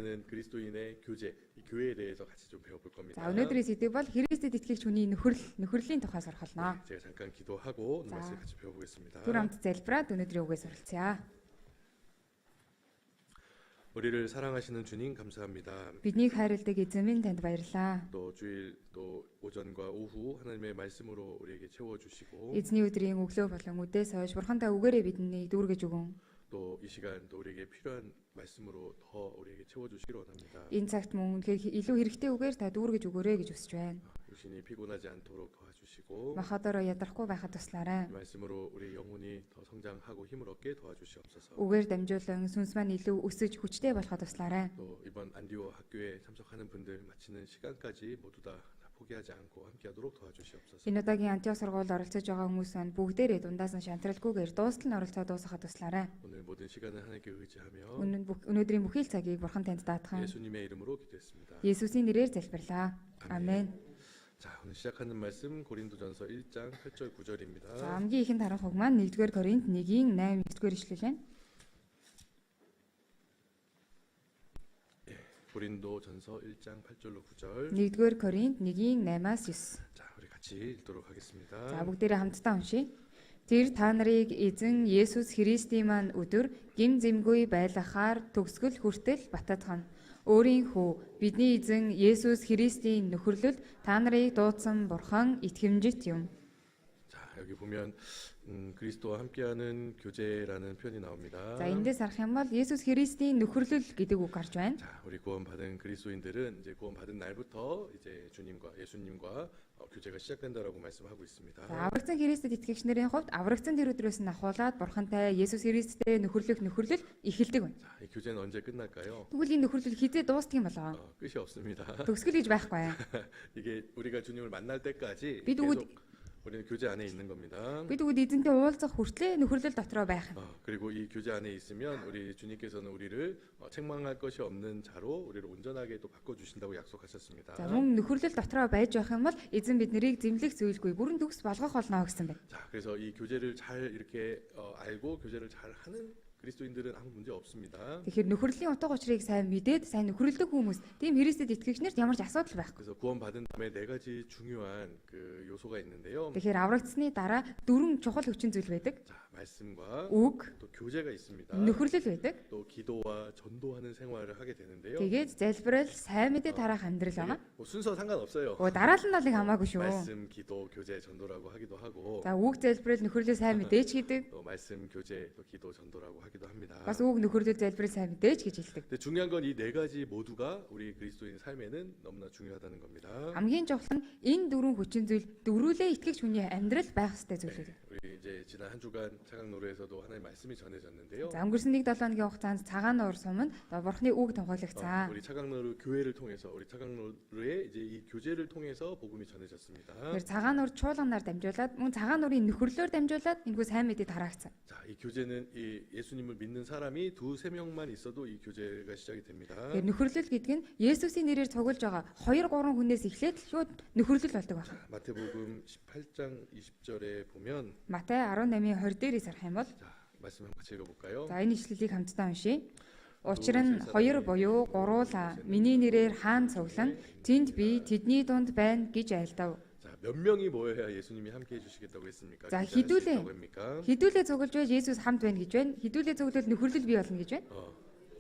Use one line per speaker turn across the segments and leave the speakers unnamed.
는 그리스도인의 교제, 이 교회에 대해서 같이 좀 배워볼 겁니다.
За өнөөдрийн сэдв бол Христэд итгэгч хүний нөхөрлийн тухай сурах болно.
제가 잠깐 기도하고 오늘 말씀 같이 배워보겠습니다.
Түр хамт залбираад өнөөдрийн үгээс суралцъя.
우리를 사랑하시는 주님 감사합니다.
Биднийг хайрладаг эзэн минь танд баярлалаа.
또 주일 또 오전과 오후 하나님의 말씀으로 우리에게 채워주시고
Эзний өдрийн өглөө болон үдээс хойш бурхантай үгээрээ биднийг дүүргэж өгөн.
또 이 시간 또 우리에게 필요한 말씀으로 더 우리에게 채워주시기 원합니다.
Энэ цагт мөн үнэхээр илүү хэрэгтэй үгээр та дүүргэж өгөөрэй гэж хүсэж байна.
육신이 피곤하지 않도록 도와주시고
Махадороо ядрахгүй байхад туслаарай.
이 말씀으로 우리 영혼이 더 성장하고 힘을 얻게 도와주시옵소서.
Үгээр дамжуулан сүнс маань илүү өсөж хүчтэй болоход туслаарай.
또 이번 안디오 학교에 참석하는 분들 마치는 시간까지 모두 다 포기하지 않고 함께하도록 도와주시옵소서.
Энэ удаагийн Антиох сургуульд оролцож байгаа хүмүүс маань бүгдээрээ дундаас нь шантралгүйгээр дуустал нь оролцоод дуусгахад туслаарай.
오늘 모든 시간을 하나님께 의지하며
Өнөөдрийн бүхий л цагийг бурхан танд даатган.
예수님의 이름으로 기도했습니다.
Есүсийн нэрээр залбирлаа. Амен.
자, 오늘 시작하는 말씀 고린도전서 1장 8절 9절입니다.
За хамгийн ихэнд харах үг маань 1-р Коринт 1-ийн 8-9-р ишлэл байна.
고린도전서 1장 8절로 9절.
1-р Коринт 1-ийн 8-аас 9.
자, 우리 같이 읽도록 하겠습니다.
За бүгдээрээ хамтдаа уншийе. Тэр та нарыг эзэн Есүс Христийн маань өдөр гим зэмгүй байлгахаар төгсгөл хүртэл баттгах. Өөрийн хүү бидний эзэн Есүс Христийн нөхөрлөлд та нарыг дуудсан бурхан итгэмжит юм.
자, 여기 보면 그리스도와 함께하는 교제라는 표현이 나옵니다.
За эндээс харах юм бол Есүс Христийн нөхөрлөл гэдэг үг гарч байна.
자, 우리 구원받은 그리스도인들은 이제 구원받은 날부터 이제 주님과 예수님과 교제가 시작된다라고 말씀하고 있습니다.
За аврагдсан Христэд итгэгч нарын хувьд аврагдсан тэр өдрөөс нь ахуулаад бурхантай Есүс Христтэй нөхөрлөл эхэлдэг байна.
자, 이 교제는 언제 끝날까요?
Тэгвэл энэ нөхөрлөл хизээ дуустдаг юм болоо?
끝이 없습니다.
Төгсгөл гэж байхгүй.
이게 우리가 주님을 만날 때까지
бид
계속 우리는 교제 안에 있는 겁니다.
Бид үгд эзэнтэй уулзах хүртлээр нөхөрлөл дотроо байх.
그리고 이 교제 안에 있으면 우리 주님께서는 우리를 책망할 것이 없는 자로 우리를 온전하게 또 바꿔 주신다고 약속하셨습니다.
За мөн нөхөрлөл дотроо байж байх юм бол эзэн бид нарыг зэмлэх зүйлгүй бүрэн төгс болгох болно гэсэн байна.
자, 그래서 이 교제를 잘 이렇게 알고 교제를 잘 하는 그리스도인들은 아무 문제 없습니다.
Тэгэхээр нөхөрлөлийн утга учирыг сайн мэдээд сайн нөхөрлөдөг хүмүүс тийм Христэд итгэгчнэрт ямар ч асуудал байхгүй.
그래서 구원받은 다음에 네 가지 중요한 그 요소가 있는데요.
Тэгэхээр аврагдсны дараа дөрвөн чухал хүчин зүйл байдаг.
자, 말씀과
Үг,
또 교제가 있습니다.
нөхөрлөл байдаг.
또 기도와 전도하는 생활을 하게 되는데요.
Тэгээд залбирал, сайн мэдээ тараах амьдрал байгаа.
뭐 순서 상관없어요.
Дараал нь бол хамаагүй шүү.
말씀, 기도, 교제, 전도라고 하기도 하고
За үг залбирал, нөхөрлөл, сайн мэдээч гэдэг.
또 말씀, 교제, 또 기도, 전도라고 하기도 합니다.
Бас үг, нөхөрлөл, залбирал, сайн мэдээч гэж хэлдэг.
근데 중요한 건 이 네 가지 모두가 우리 그리스도인 삶에는 너무나 중요하다는 겁니다.
Хамгийн чухал нь энэ дөрвөн хүчин зүйл дөрвөлээ итгэгч хүний амьдрал байх ёстой зүйлүүд.
우리 이제 지난 한 주간 차강노루에서도 하나님 말씀이 전해졌는데요.
За өнгөрсөн 1-7 хоногийн хугацаанд цагаан нуур суманд бурхны үг тунхаглагцсан.
우리 차강노루 교회를 통해서 우리 차강노루의 이제 이 교제를 통해서 복음이 전해졌습니다.
Тэр цагаан нуур чуулганаар дамжуулаад мөн цагаан нуурын нөхөрлөөр дамжуулаад энэгүй сайн мэдээ тараагдсан.
자, 이 교제는 이 예수님을 믿는 사람이 2-3 명만 있어도 이 교제가 시작이 됩니다.
Тэр нөхөрлөл гэдэг нь Есүсийн нэрээр цуглаж байгаа 2-3 хүнээс эхлээд шууд нөхөрлөл болдог байна.
마태복음 18장 20절에 보면
Матай 18:20 дээрээс харах юм бол
자, 말씀 한번 같이 읽어볼까요?
за энэ ишлэлийг хамтдаа уншийе. Учир нь 2 буюу 3 миний нэрээр хаан цуглан тэнд би тэдний дунд байна гэж айлдав.
자, 몇 명이 모여야 예수님이 함께 해주시겠다고 했습니까?
자,
그렇게 할수
기도를-
있다고 합니까?
Хідүүлээ цуглаж байж Есүс хамт байна гэж байна. Хідүүлээ цуглал нөхөрлөл бий болно гэж байна.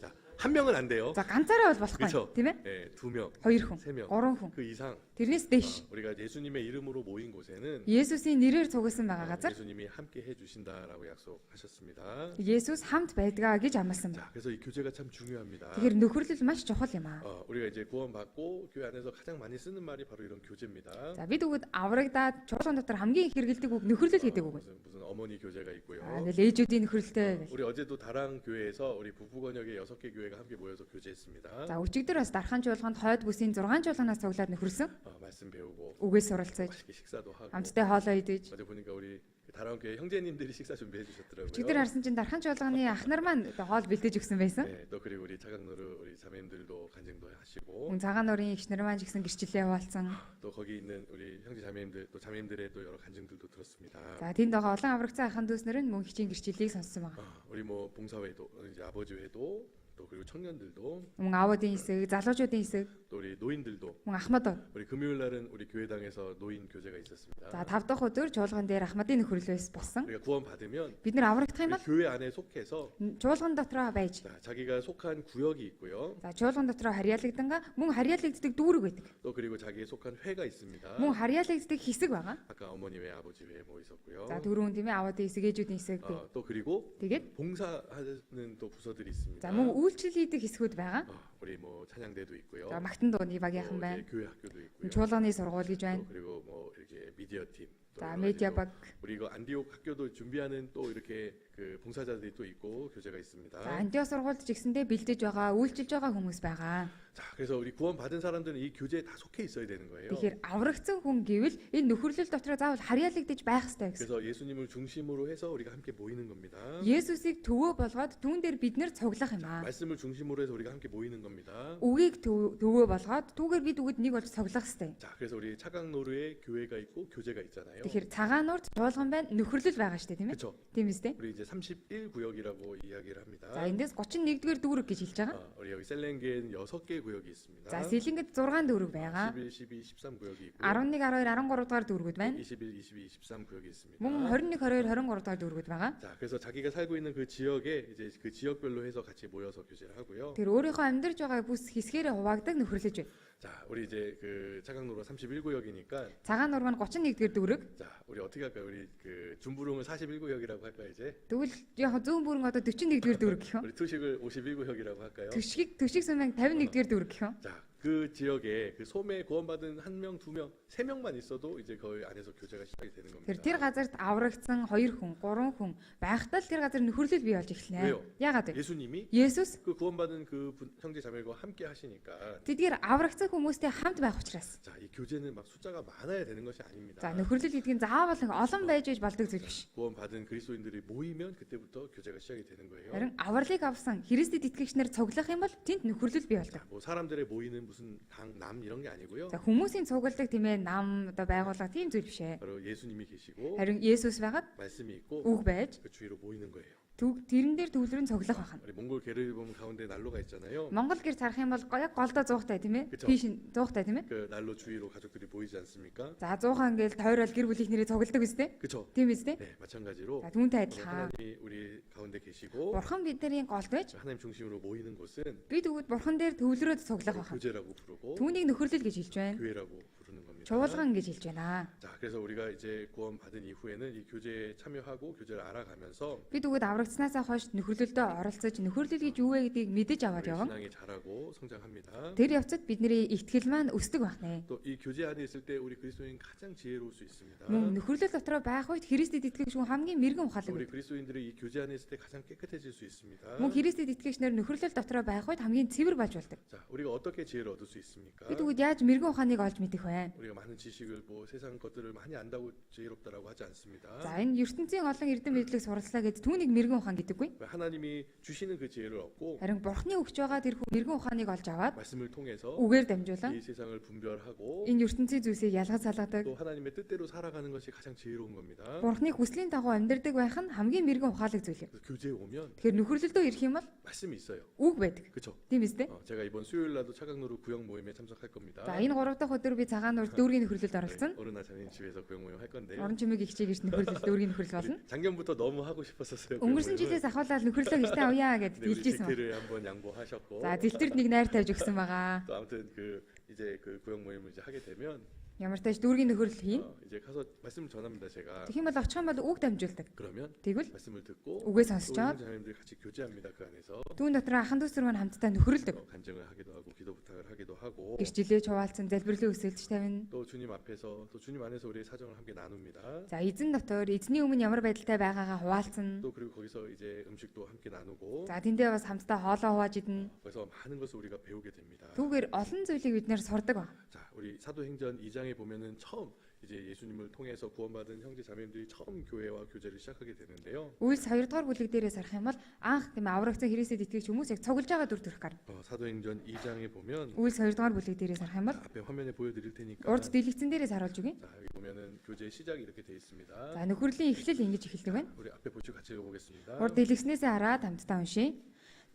자, 한 명은 안 돼요.
За ганцаараа бол болохгүй
그렇죠?
тийм ээ?
네, 2명,
2 хүн,
3명,
3 хүн.
그 이상
Тэрнээс дэш
우리가 예수님의 이름으로 모인 곳에는
Есүсийн нэрээр цугласан байгаа газар
예수님이 함께 해주신다라고 약속하셨습니다.
Есүс хамт байдгаа гэж амласан байна.
자, 그래서 이 교제가 참 중요합니다.
Тэгэхээр нөхөрлөл маш чухал юм аа.
우리가 이제 구원받고 교회 안에서 가장 많이 쓰는 말이 바로 이런 교제입니다.
За бид үгэд аврагдаад чуулган дотор хамгийн их хэрэгэлдэг үг нөхөрлөл гэдэг үг байна.
무슨 어머니 교제가 있고요.
Ингээл ээжүүдийн нөхөрлөлтэй
우리 어제도 다랑 교회에서 우리 부부건역의 6개 교회가 함께 모여서 교제했습니다.
За өчигдөр бас дархан чуулганд хойд бүсийн 6 чуулганаас цуглаад нөхөрсөн.
말씀 배우고
Үгээс суралцаж,
맛있게 식사도 하고.
амттай хоолоо идэж.
어제 보니까 우리 다랑 교회 형제님들이 식사 준비해 주셨더라고요.
Өчигдөр харсан чинь дархан чуулганы ах нар маань хоол бэлдэж өгсөн байсан.
네, 또 그리고 우리 차강노루 우리 자매님들도 간증도 하시고
Мөн цагаан нуурын эгч нар маань ч гэсэн гэрчлэлээ хуваалцсан.
또 거기 있는 우리 형제 자매님들 또 자매님들의 또 여러 간증들도 들었습니다.
За тэнд байгаа олон аврагцсан ахын дүүснэр нь мөн хичээн гэрчлэлийг сонссон байна.
우리 뭐 봉사회도 이제 아버지 회도 또 그리고 청년들도
мөн аавуудын хэсэг, залуучуудын хэсэг,
또 우리 노인들도
мөн ахмадууд.
우리 금요일 날은 우리 교회당에서 노인 교제가 있었습니다.
За 5 дахь өдөр чуулган дээр ахмадын нөхөрлөл болсон.
우리가 구원 받으면
Бид нэр аврагдах юм
우리
бол
교회 안에 속해서
чуулган дотроо байж,
자, 자기가 속한 구역이 있고요.
за чуулган дотроо харьяалагдана мөн харьяалагддаг дүүрэг байдаг.
또 그리고 자기의 속한 회가 있습니다.
Мөн харьяалагддаг хэсэг байгаа.
아까 어머니 회, 아버지 회 뭐 있었고요.
За дөрөв тийм ээ аавуудын хэсэг, ээжүүдийн хэсэг.
또 그리고
Тэгээд
봉사하는 또 부서들이 있습니다.
за мөн үйлчлэл хийдэг хэсгүүд байгаа.
우리 뭐 찬양대도 있고요.
За магтан дууны багийнхан
또
байна.
이제 교회 학교도 있고요.
Чуулганы сургууль гэж
또
байна.
그리고 뭐 이렇게 미디어 팀. 또
За
여러
медиа
가지 또
баг.
우리 이거 안디옥 학교도 준비하는 또 이렇게 그 봉사자들이 또 있고 교제가 있습니다.
За антиос сургуульд ч гэсэндээ бэлдэж байгаа, үйлчилж байгаа хүмүүс байгаа.
자, 그래서 우리 구원 받은 사람들은 이 교제에 다 속해 있어야 되는 거예요.
Тэгэхээр аврагдсан хүн гэвэл энэ нөхөрлөл дотроо заавал харьяалагдаж байх ёстой гэсэн.
그래서 예수님을 중심으로 해서 우리가 함께 모이는 겁니다.
Есүсийг төвөө болгоод түүн дээр бид нэр цуглах юм аа.
말씀을 중심으로 해서 우리가 함께 모이는 겁니다.
Үгийг төвөө болгоод түүгээр бид үгэд нэг болж цуглах ёстой.
자, 그래서 우리 차강노루에 교회가 있고 교제가 있잖아요.
Тэгэхээр цагаан нурд чуулган байна, нөхөрлөл байгаа шүү дээ, тийм ээ?
그렇죠.
Тийм үстэй.
우리 이제 31구역이라고 이야기를 합니다.
За эндээс 31-р дүүрэг гэж хэлж байгаа.
우리 여기 셀렌게는 6개 구역이 있습니다.
За Сэлэнгэд 6 дүүрэг байгаа.
11, 12, 13 구역이 있고요.
11, 12, 13 дугаар дүүргүүд байна.
21, 22, 23 구역이 있습니다.
Мөн 21, 22, 23 дугаар дүүргүүд байгаа.
자, 그래서 자기가 살고 있는 그 지역에 이제 그 지역별로 해서 같이 모여서 교제를 하고요.
Тэр өөрийнхөө амьдарч байгаа бүс хэсгээрээ хуваагддаг нөхөрлөж байна.
자, 우리 이제 그 차강노루가 31구역이니까
Цагаан нург маань 31-р дүүрэг.
자, 우리 어떻게 할까요? 우리 그 준부릉을 41구역이라고 할까요, 이제?
Тэгвэл яг зүүн бүрэн одоо 41-р dүүрэг гэх юм.
우리 투식을 51구역이라고 할까요?
Төшиг сумын 51-р dүүрэг гэх юм.
자, 그 지역에 그 소매 구원받은 한 명, 두 명, 세 명만 있어도 이제 거기 안에서 교제가 시작이 되는 겁니다.
Тэр газарт аврагдсан 2 хүн, 3 хүн байхдаа л тэр газар нөхөрлөл бий болж эхэлнэ.
왜요?
Яагаад вэ?
예수님이
Есүс
그 구원받은 그 형제 자매과 함께 하시니까
тэдгээр аврагдсан хүмүүстэй хамт байх учраас.
자, 이 교제는 막 숫자가 많아야 되는 것이 아닙니다.
За нөхөрлөл гэдэг нь заавал олон байж болдог зүйл биш.
구원받은 그리스도인들이 모이면 그때부터 교제가 시작이 되는 거예요.
Харин авралыг авсан Христэд итгэгчнэр цуглах юм бол тэнд нөхөрлөл бий болдог.
뭐 사람들의 모이는 무슨 당, 남 이런 게 아니고요.
За хүмүүсийн цугладаг тийм ээ нам одоо байгууллага тийм зүйл биш ээ.
바로 예수님이 계시고
Харин Есүс байгаад
말씀이 있고
үг байж
그 주위로 모이는 거예요.
тэрэн дээр төвлөрөн цуглах байна.
우리 몽골 게르를 보면 가운데 난로가 있잖아요.
Монгол гэр зарах юм бол яг голдоо 100-тай тийм ээ.
Кэчо.
Тийш 100-тай тийм ээ.
그 난로 주위로 가족들이 모이지 않습니까?
За 100-ан гээл тойрол гэр бүлийнх нэрээ цугладаг үстэй.
그렇죠.
Тийм үстэй.
네, 마찬가지로
За түүнтэй адилхан.
하나님이 우리 가운데 계시고
Бурхан бидний голд байж
하나님 중심으로 모이는 곳은
бид өгөөд бурхан дээр төвлөрөөд цуглах байна.
교제라고 부르고
Түүнийг нөхөрлөл гэж хэлж байна.
교회라고 부르는 겁니다.
Чуулган гэж хэлж байна.
자, 그래서 우리가 이제 구원 받은 이후에는 이 교제에 참여하고 교제를 알아가면서
Бид өгөөд аврагдсанаас хойш нөхөрлөлдөө оролцож нөхөрлөл гэж юу вэ гэдгийг мэдэж аваад
우리
явна.
신앙이 자라고 성장합니다.
Тэр явцад бидний итгэл маань өсдөг байна.
또 이 교제 안에 있을 때 우리 그리스도인 가장 지혜로울 수 있습니다.
Мөн нөхөрлөл дотроо байх үед Христэд итгэгч хүн хамгийн мэрэгэн ухаалаг.
우리 그리스도인들이 이 교제 안에 있을 때 가장 깨끗해질 수 있습니다.
Мөн Христэд итгэгчнэр нөхөрлөл дотроо байх үед хамгийн цэвэр болж болдог.
자, 우리가 어떻게 지혜를 얻을 수 있습니까?
Бид өгөөд яаж мэрэгэн ухааныг олж мэдэх вэ?
우리가 많은 지식을 뭐 세상 것들을 많이 안다고 지혜롭다라고 하지 않습니다.
За энэ ертөнцийн олон эрдэм мэдлэг суралцлаа гэж түүнийг мэрэгэн ухаан гэдэггүй.
하나님이 주시는 그 지혜를 얻고
Харин Бурхны өгч байгаа тэрхүү мэрэгэн ухааныг олж аваад
말씀을 통해서
үгээр дамжуулан
이 세상을 분별하고
энэ ертөнцийн зүйлсийг ялгаж салгадаг.
또 하나님의 뜻대로 살아가는 것이 가장 지혜로운 겁니다.
Бурхны хүслийн дагуу амьдардаг байх нь хамгийн мэрэгэн ухаалаг зүйл юм.
그래서 교제에 오면
Тэгэхээр нөхөрлөлдөө ирэх юм бол
말씀이 있어요.
үг байдаг.
그렇죠?
Тийм үстэй.
제가 이번 수요일 날도 차강로루 구역 모임에 참석할 겁니다.
За энэ 3 дахь өдөр би цагаан нуур дүүргийн нөхөрлөлд оролцсон.
어른아 자님 집에서 구역 모임 할 건데요.
Орон чимэг их чиг ирсэн нөхөрлөл дүүргийн нөхөрлөл болно.
작년부터 너무 하고 싶었었어요.
Өнгөрсөн жилээс ахуулаад нөхөрлөө гэртээ авъя гэж
근데 우리
хэлжсэн.
직트를 한번 양보하셨고
За дэлтэрд нэг найр тавьж өгсөн байгаа.
또 아무튼 그 이제 그 구역 모임을 이제 하게 되면
Ямар тааш дүүргийн нөхөрлөл хийн.
이제 가서 말씀 전합니다 제가.
Тэгэх юм бол очих юм бол үг дамжуулдаг.
그러면
Тэгвэл
말씀을 듣고
үгээ
또
сонсчоод
형제자매님들이 같이 교제합니다 그 안에서
түүн дотор ахан дүүсэр маань хамтдаа нөхөрлөдөг.
간증을 하기도 하고 기도 부탁을 하기도 하고
Гэрчлэлээ хуваалцсан залбирлын өсөлдөж тавина.
또 주님 앞에서 또 주님 안에서 우리의 사정을 함께 나눕니다.
За эзэн дотор эзний өмнө ямар байдалтай байгаагаа хуваалцсан.
또 그리고 거기서 이제 음식도 함께 나누고
За тэндээ бас хамтдаа хоолоо хувааж идэнэ.
그래서 많은 것을 우리가 배우게 됩니다.
Түүгээр олон зүйлийг бид нэр сурдаг ба.
자, 우리 사도행전 2장에 보면은 처음 이제 예수님을 통해서 구원받은 형제 자매님들이 처음 교회와 교제를 시작하게 되는데요.
Үйлс 2 дугаар бүлэг дээрээс харах юм бол анх тийм аврагцсан Христэд итгэж хүмүүс яг цуглаж байгаа дүр төрх гар.
사도행전 2장에 보면
Үйлс 2 дугаар бүлэг дээрээс харах юм бол
앞에 화면에 보여드릴 테니까
урд дэлгэцэн дээрээс харуулж өгье.
자, 여기 보면은 교제 시작이 이렇게 돼 있습니다.
За нөхөрлийн эхлэл ингэж эхэлдэг байна.
우리 앞에 보시고 같이 읽어보겠습니다.
Урд дэлгэцнээсээ хараад хамтдаа уншийе.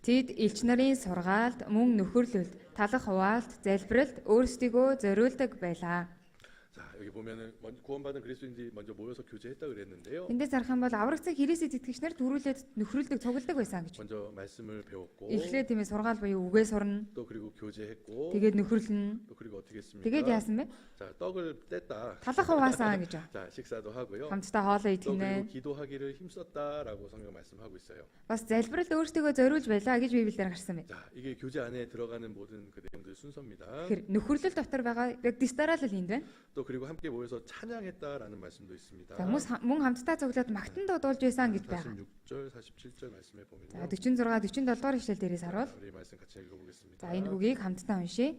Тэд элч нарын сургаалт, мөн нөхөрлөлт, талах хуваалт, залбиралд өөрсдийгөө зориулдаг байлаа.
자, 여기 보면은 구원받은 그리스도인들이 먼저 모여서 교제했다 그랬는데요.
Эндээс харах юм бол аврагцсан Христэд итгэгч нар төрүүлээд нөхрөлдөг, цугладаг байсан гэж.
먼저 말씀을 배웠고
Эхлээд тийм ээ сургаал буюу үгээ сурна.
또 그리고 교제했고
Тэгээд нөхөрлөн.
또 그리고 어떻게 했습니까?
Тэгээд яасан бэ?
자, 떡을 뗐다.
Талах хуваасан гэж.
자, 식사도 하고요.
Хамтдаа хоолоо
또
идэх
그리고
нэ.
기도하기를 힘썼다라고 성경 말씀하고 있어요.
Бас залбиралд өөрсдийгөө зориулж байлаа гэж Библиэлд гарсан байна.
자, 이게 교제 안에 들어가는 모든 그 내용들 순서입니다.
Тэгэхээр нөхөрлөл дотор байгаа яг дистарал л энд байна.
또 그리고 함께 모여서 찬양했다라는 말씀도 있습니다.
За хүмүүс мөн хамтдаа цуглаад магтан дуудуулж байсан гэж байгаа.
46절, 47절 말씀에 보면요.
За 46, 47 дугаар ишлэл дээрээс харуул.
우리 말씀 같이 읽어보겠습니다.
За энэ үгийг хамтдаа уншийе.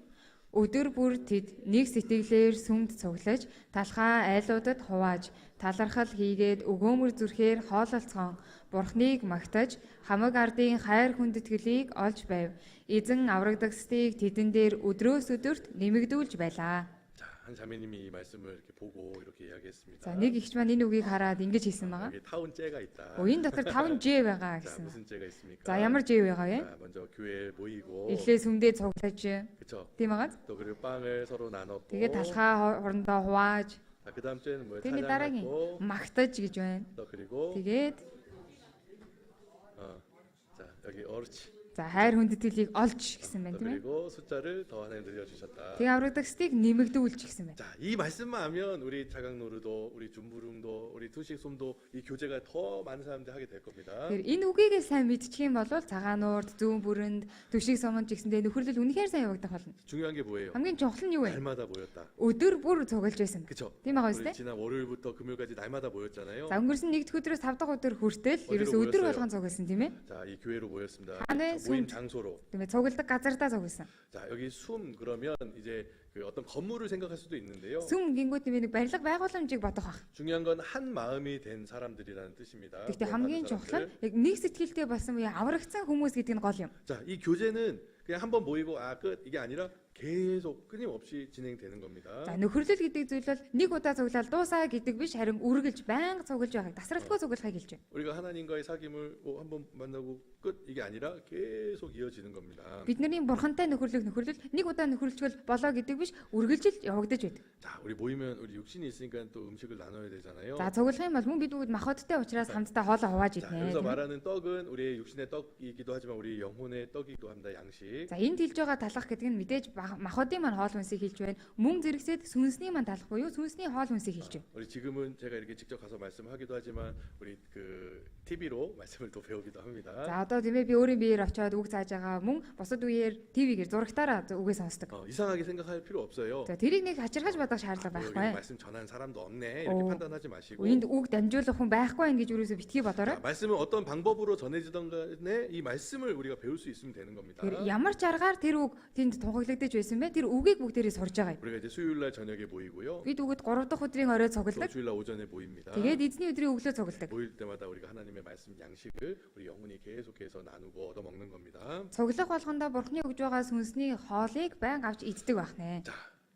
Өдөр бүр тэд нэг сэтгэлээр сүмд цуглаж, талхаа айлуудад хувааж, талархал хийгээд өгөөмөр зүрхээр хоололцгон, Бурхныг магтаж, хамаг ардын хайр хүндэтгэлийг олж байв. Эзэн аврагдагсдыг тэдэн дээр өдрөөс өдөрт нэмэгдүүлж байлаа.
자, 한 자매님이 이 말씀을 이렇게 보고 이렇게 이야기했습니다.
За нэг ихч маань энэ үгийг хараад ингэж хэлсэн байгаа.
여기 타운째가 있다.
Энэ дотор 5G байгаа
자,
гэсэн.
무슨 째가 있습니까?
За ямар G байгаа вэ?
자, 먼저 교회에 모이고,
Эхлээ сүмдээ цуглаж,
그렇죠.
тийм байгаа.
또 그리고 빵을 서로 나눴고,
Тэгээд талхаа хоорондоо хувааж,
자, 그 다음 째는 뭐예요?
тэгээд дараагийн
찬양하고,
магтаж гэж байна.
또 그리고,
Тэгээд
자, 여기 옳지.
за хайр хүндэтгэлийг олж гэсэн байна
또
тийм ээ.
그리고 숫자를 더 하나 늘려주셨다.
Тэгээ аврагдагсдыг нэмэгдүүлж гэсэн байна.
자, 이 말씀만 하면 우리 자강노르도, 우리 준부릉도, 우리 투식솜도 이 교제가 더 많은 사람들이 하게 될 겁니다.
Тэгэхээр энэ үгийгээ сайн мэдчих юм бол цагаануурд, зүүн бүрэнд, төшиг сомонд гэсэндээ нөхөрлөл үнэхээр сайн явагдах болно.
중요한 게 뭐예요?
Хамгийн чухал нь юу вэ?
날마다 모였다.
Өдөр бүр цуглаж байсан.
그렇죠?
Тийм байгаа
우리
үстэй.
지난 월요일부터 금요일까지 날마다 모였잖아요.
За өнгөрсөн 1-р өдрөөс 5 дахь өдөр хүртэл
어디로
ерөөсөө өдөр
모였어요?
болгон цугласан тийм ээ.
자, 이 교회로 모였습니다.
네,
자, 모임
숨.
장소로.
Тийм ээ цугладаг газардаа цугласан.
자, 여기 숨 그러면 이제 그 어떤 건물을 생각할 수도 있는데요.
Сүм гингүүд тийм ээ нэг барилга байгууламжийг бодох бах.
중요한 건 한 마음이 된 사람들이라는 뜻입니다.
Гэхдээ
구원받은
хамгийн чухал
사람들.
нь яг нэг сэтгэлтэй болсон буюу аврагдсан хүмүүс гэдэг нь гол юм.
자, 이 교제는 그냥 한번 모이고 끝 이게 아니라 계속 끊임없이 진행되는 겁니다.
За нөхөрлөл гэдэг зүйл бол нэг удаа цуглаад дуусаа гэдэг биш харин үргэлж байнга цуглаж байгааг тасралтгүй цуглахыг хэлж байна.
우리가 하나님과의 사귐을 한번 만나고 끝 이게 아니라 계속 이어지는 겁니다.
Бидний бурхантай нөхөрлөх нөхөрлөл нэг удаа нөхөрлөчгөл болоо гэдэг биш үргэлжил явагдаж байдаг.
자, 우리 모이면 우리 육신이 있으니까 또 음식을 나눠야 되잖아요.
За цуглах юм бол мөн бид бүгд махбодтой учраас хамтдаа хоолоо хувааж
자,
иднэ.
여기서 말하는 떡은 우리의 육신의 떡이기도 하지만 우리 영혼의 떡이기도 합니다. 양식.
За энд хэлж байгаа талах гэдэг нь мэдээж махбодын маань хоол хүнсийг хэлж байна. Мөн зэрэгсэд сүнсний маань талах буюу сүнсний хоол хүнсийг хэлж байна.
우리 지금은 제가 이렇게 직접 가서 말씀하기도 하지만 우리 그 TV로 말씀을 또 배우기도 합니다.
За одоо тийм ээ би өөрийн биеэр очиод үг зааж байгаа мөн бусад үеэр ТV-гээр зурагтаараа үгээ сонсдог.
이상하게 생각할 필요 없어요.
За тэрийг нэг хачирхаж бодох шаардлага
여기
байхгүй.
말씀 전하는 사람도 없네 이렇게 판단하지 마시고.
Энд үг дамжуулах хүн байхгүй байх гэж юусоо битгий бодорой.
자, 말씀은 어떤 방법으로 전해지던 간에 이 말씀을 우리가 배울 수 있으면 되는 겁니다.
Тэр ямар ч аргаар тэр үг тэнд тунхаглагдаж байсан бэ? Тэр үгийг бүгдээрээ сурж байгаа юм.
우리가 이제 수요일 날 저녁에 모이고요.
Бид үгэд 3 дахь өдрийн орой
또
цугладаг.
주일 날 오전에 모입니다.
Тэгээд эзний өдрийн өглөө цугладаг.
모일 때마다 우리가 하나님의 말씀 양식을 우리 영혼이 계속해서 나누고 얻어 먹는 겁니다.
Цуглах болгондоо бурхны өгж байгаа сүнсний хоолыг байнга авч иддэг байх нэ.
자,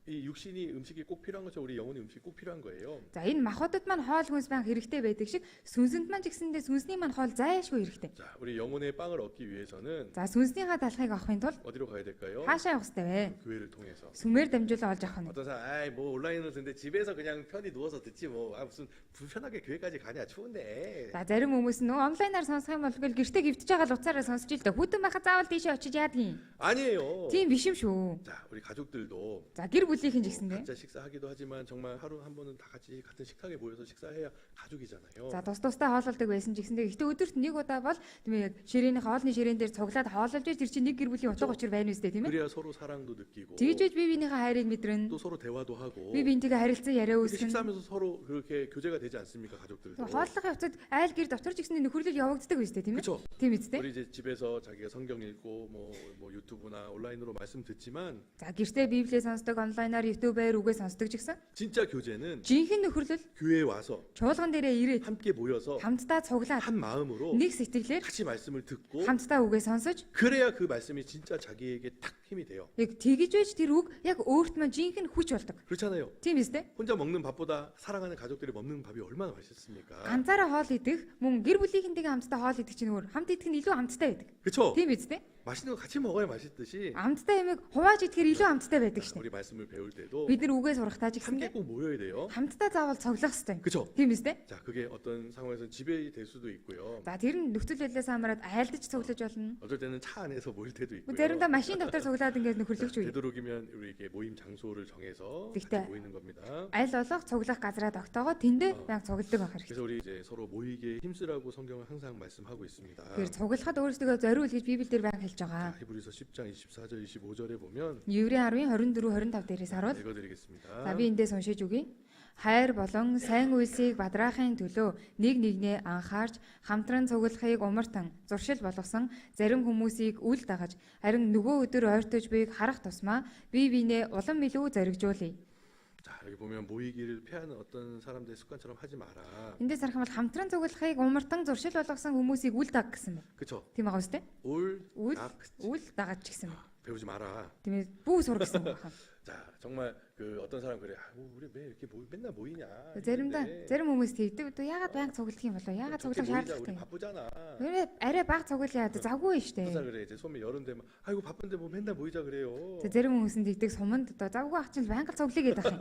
이 육신이 음식이 꼭 필요한 것처럼 우리 영혼의 음식이 꼭 필요한 거예요.
За энэ махбодод маань хоол хүнс байнга хэрэгтэй байдаг шиг сүнсэнд маань ч гэсэндээ сүнсний маань хоол зайлшгүй хэрэгтэй.
자, 우리 영혼의 빵을 얻기 위해서는
За сүнснийхаа талхыг авахын тулд
어디로 가야 될까요?
хаашаа явах хэрэгтэй вэ?
교회를 통해서.
Сүмээр дамжуулан олж авах нь.
어떤 사람, 아이 뭐 온라인으로 듣는데 집에서 그냥 편히 누워서 듣지 뭐, 아 무슨 불편하게 교회까지 가냐 추운데.
За зарим хүмүүс нь онлайнаар сонсох юм бол гэртээ гівтэж байгаа л уцаараа сонсч ил дээ. Хүтэн байхад заавал тийшээ очиж яадгийн.
아니에요.
Тийм биш юм шүү.
자, 우리 가족들도
За гэр бүлийнхэн ч гэсэндээ.
각자 식사하기도 하지만 정말 하루 한 번은 다 같이 같은 식탁에 모여서 식사해야 가족이잖아요.
За тусдаа хоололдог байсан ч гэсэндээ гэхдээ өдөрт нэг удаа бол тийм ээ ширээнийхээ хоолны ширээн дээр цуглаад хоололж байж тэр чинь нэг гэр бүлийн утга учир байна үстэй тийм ээ.
그래야 서로 사랑도 느끼고
Тэгж байж бие биенийхээ хайрыг мэдрэн
또 서로 대화도 하고
бие биентэйгээ харилцан яриа
이렇게
үүсгэн.
식사하면서 서로 그렇게 교제가 되지 않습니까 가족들도.
Хооллохын явцад айл гэр дотор ч гэсэндээ нөхөрлөл явагддаг үстэй тийм ээ.
그렇죠.
Тийм үстэй.
우리 이제 집에서 자기가 성경 읽고 뭐 유튜브나 온라인으로 말씀 듣지만
За гэртээ библийг сонсдог, онлайн онлайнаар YouTube-аар үгээ сонсдог ч гэсэн
진짜 교제는
жинхэнэ нөхөрлөл
교회에 와서
чуулган дээрээ ирээд
함께 모여서
хамтдаа цуглаад
한 마음으로
нэг сэтгэлээр
같이 말씀을 듣고
хамтдаа үгээ сонсож
그래야 그 말씀이 진짜 자기에게 탁 힘이 돼요.
яг тэгж байж тэр үг яг өөрт маань жинхэнэ хүч болдог.
그렇잖아요.
Тийм биз дээ?
혼자 먹는 밥보다 사랑하는 가족들이 먹는 밥이 얼마나 맛있습니까?
Ганцаараа хоол идэх мөн гэр бүлийнхэнтэйгээ хамтдаа хоол идэх чинь өөр хамт идэх нь илүү хамттай байдаг.
그렇죠?
Тийм биз дээ?
맛있는 거 같이 먹어야 맛있듯이
Хамттай ямиг хувааж идэхээр илүү хамттай байдаг шнэ.
우리 말씀을 배울 때도
Бид нар үгээ сурахтаа ч
함께
гэсэндээ
꼭 모여야 돼요.
хамтдаа заавал цуглах хэрэгтэй.
그렇죠?
Тийм биз дээ?
자, 그게 어떤 상황에서 지배이 될 수도 있고요.
За тэр нь нөхцөл байдлаас хамаарат айлдаж цуглаж болно.
어떨 때는 차 안에서 모일 때도 있고요.
Заримдаа машин дотор цуглаад ингээд нөхөрлөгч үе.
되도록이면 우리 이렇게 모임 장소를 정해서
그때
같이 모이는 겁니다.
Аль болох цуглах газраа тогтоогоо тэндээ яг цугладаг байх хэрэгтэй.
그래서 우리 이제 서로 모이게 힘쓰라고 성경은 항상 말씀하고 있습니다.
Тэгэхээр цуглахад өөрсдөө зориул гэж Библиэлд байнга хэлж байгаа.
히브리서 10장 24절 25절에 보면
Еврей 10-ын 24 25 дээрээс харуул.
읽어드리겠습니다.
За би эндээс уншиж өгье. Хайр болон сайн үйлсийг бадраахын төлөө нэг нэгнээ анхаарч хамтран цуглахыг умартан зуршил болгосон зарим хүмүүсийг үл дагаж харин нөгөө өдөр ойртож буйг харах тусмаа бие биенээ улам илүү зоригжуулъя.
자, 여기 보면 모이기를 피하는 어떤 사람들의 습관처럼 하지 마라.
Эндээс харах юм бол хамтран цуглахыг умартан зуршил болгосон хүмүүсийг үл даг гэсэн байна.
그렇죠?
Тийм байгаа үстэй?
올,
Үл
악,
үл дагаж ч гэсэн байна.
배우지 마라.
Тийм ээ бүү сур гэсэн байна.
자, 정말 그 어떤 사람 그래. 우리 왜 이렇게 맨날 모이냐.
Заримдаа
이러는데
зарим хүмүүс тэгдэг. Яагаад байнга цуглах юм болоо? Яагаад
좋게
цуглах
모이자.
шаардлагатай
우리
юм?
바쁘잖아.
Нэрээ арай баг цуглая. Завгүй
어떤
штэ.
사람 그래. 이제 소매 여름 되면 아이고 바쁜데 뭐 맨날 모이자 그래요.
Зарим хүмүүс нь тэгдэг суманд одоо завгүй ах чинь байнга цуглая гэдэг юм.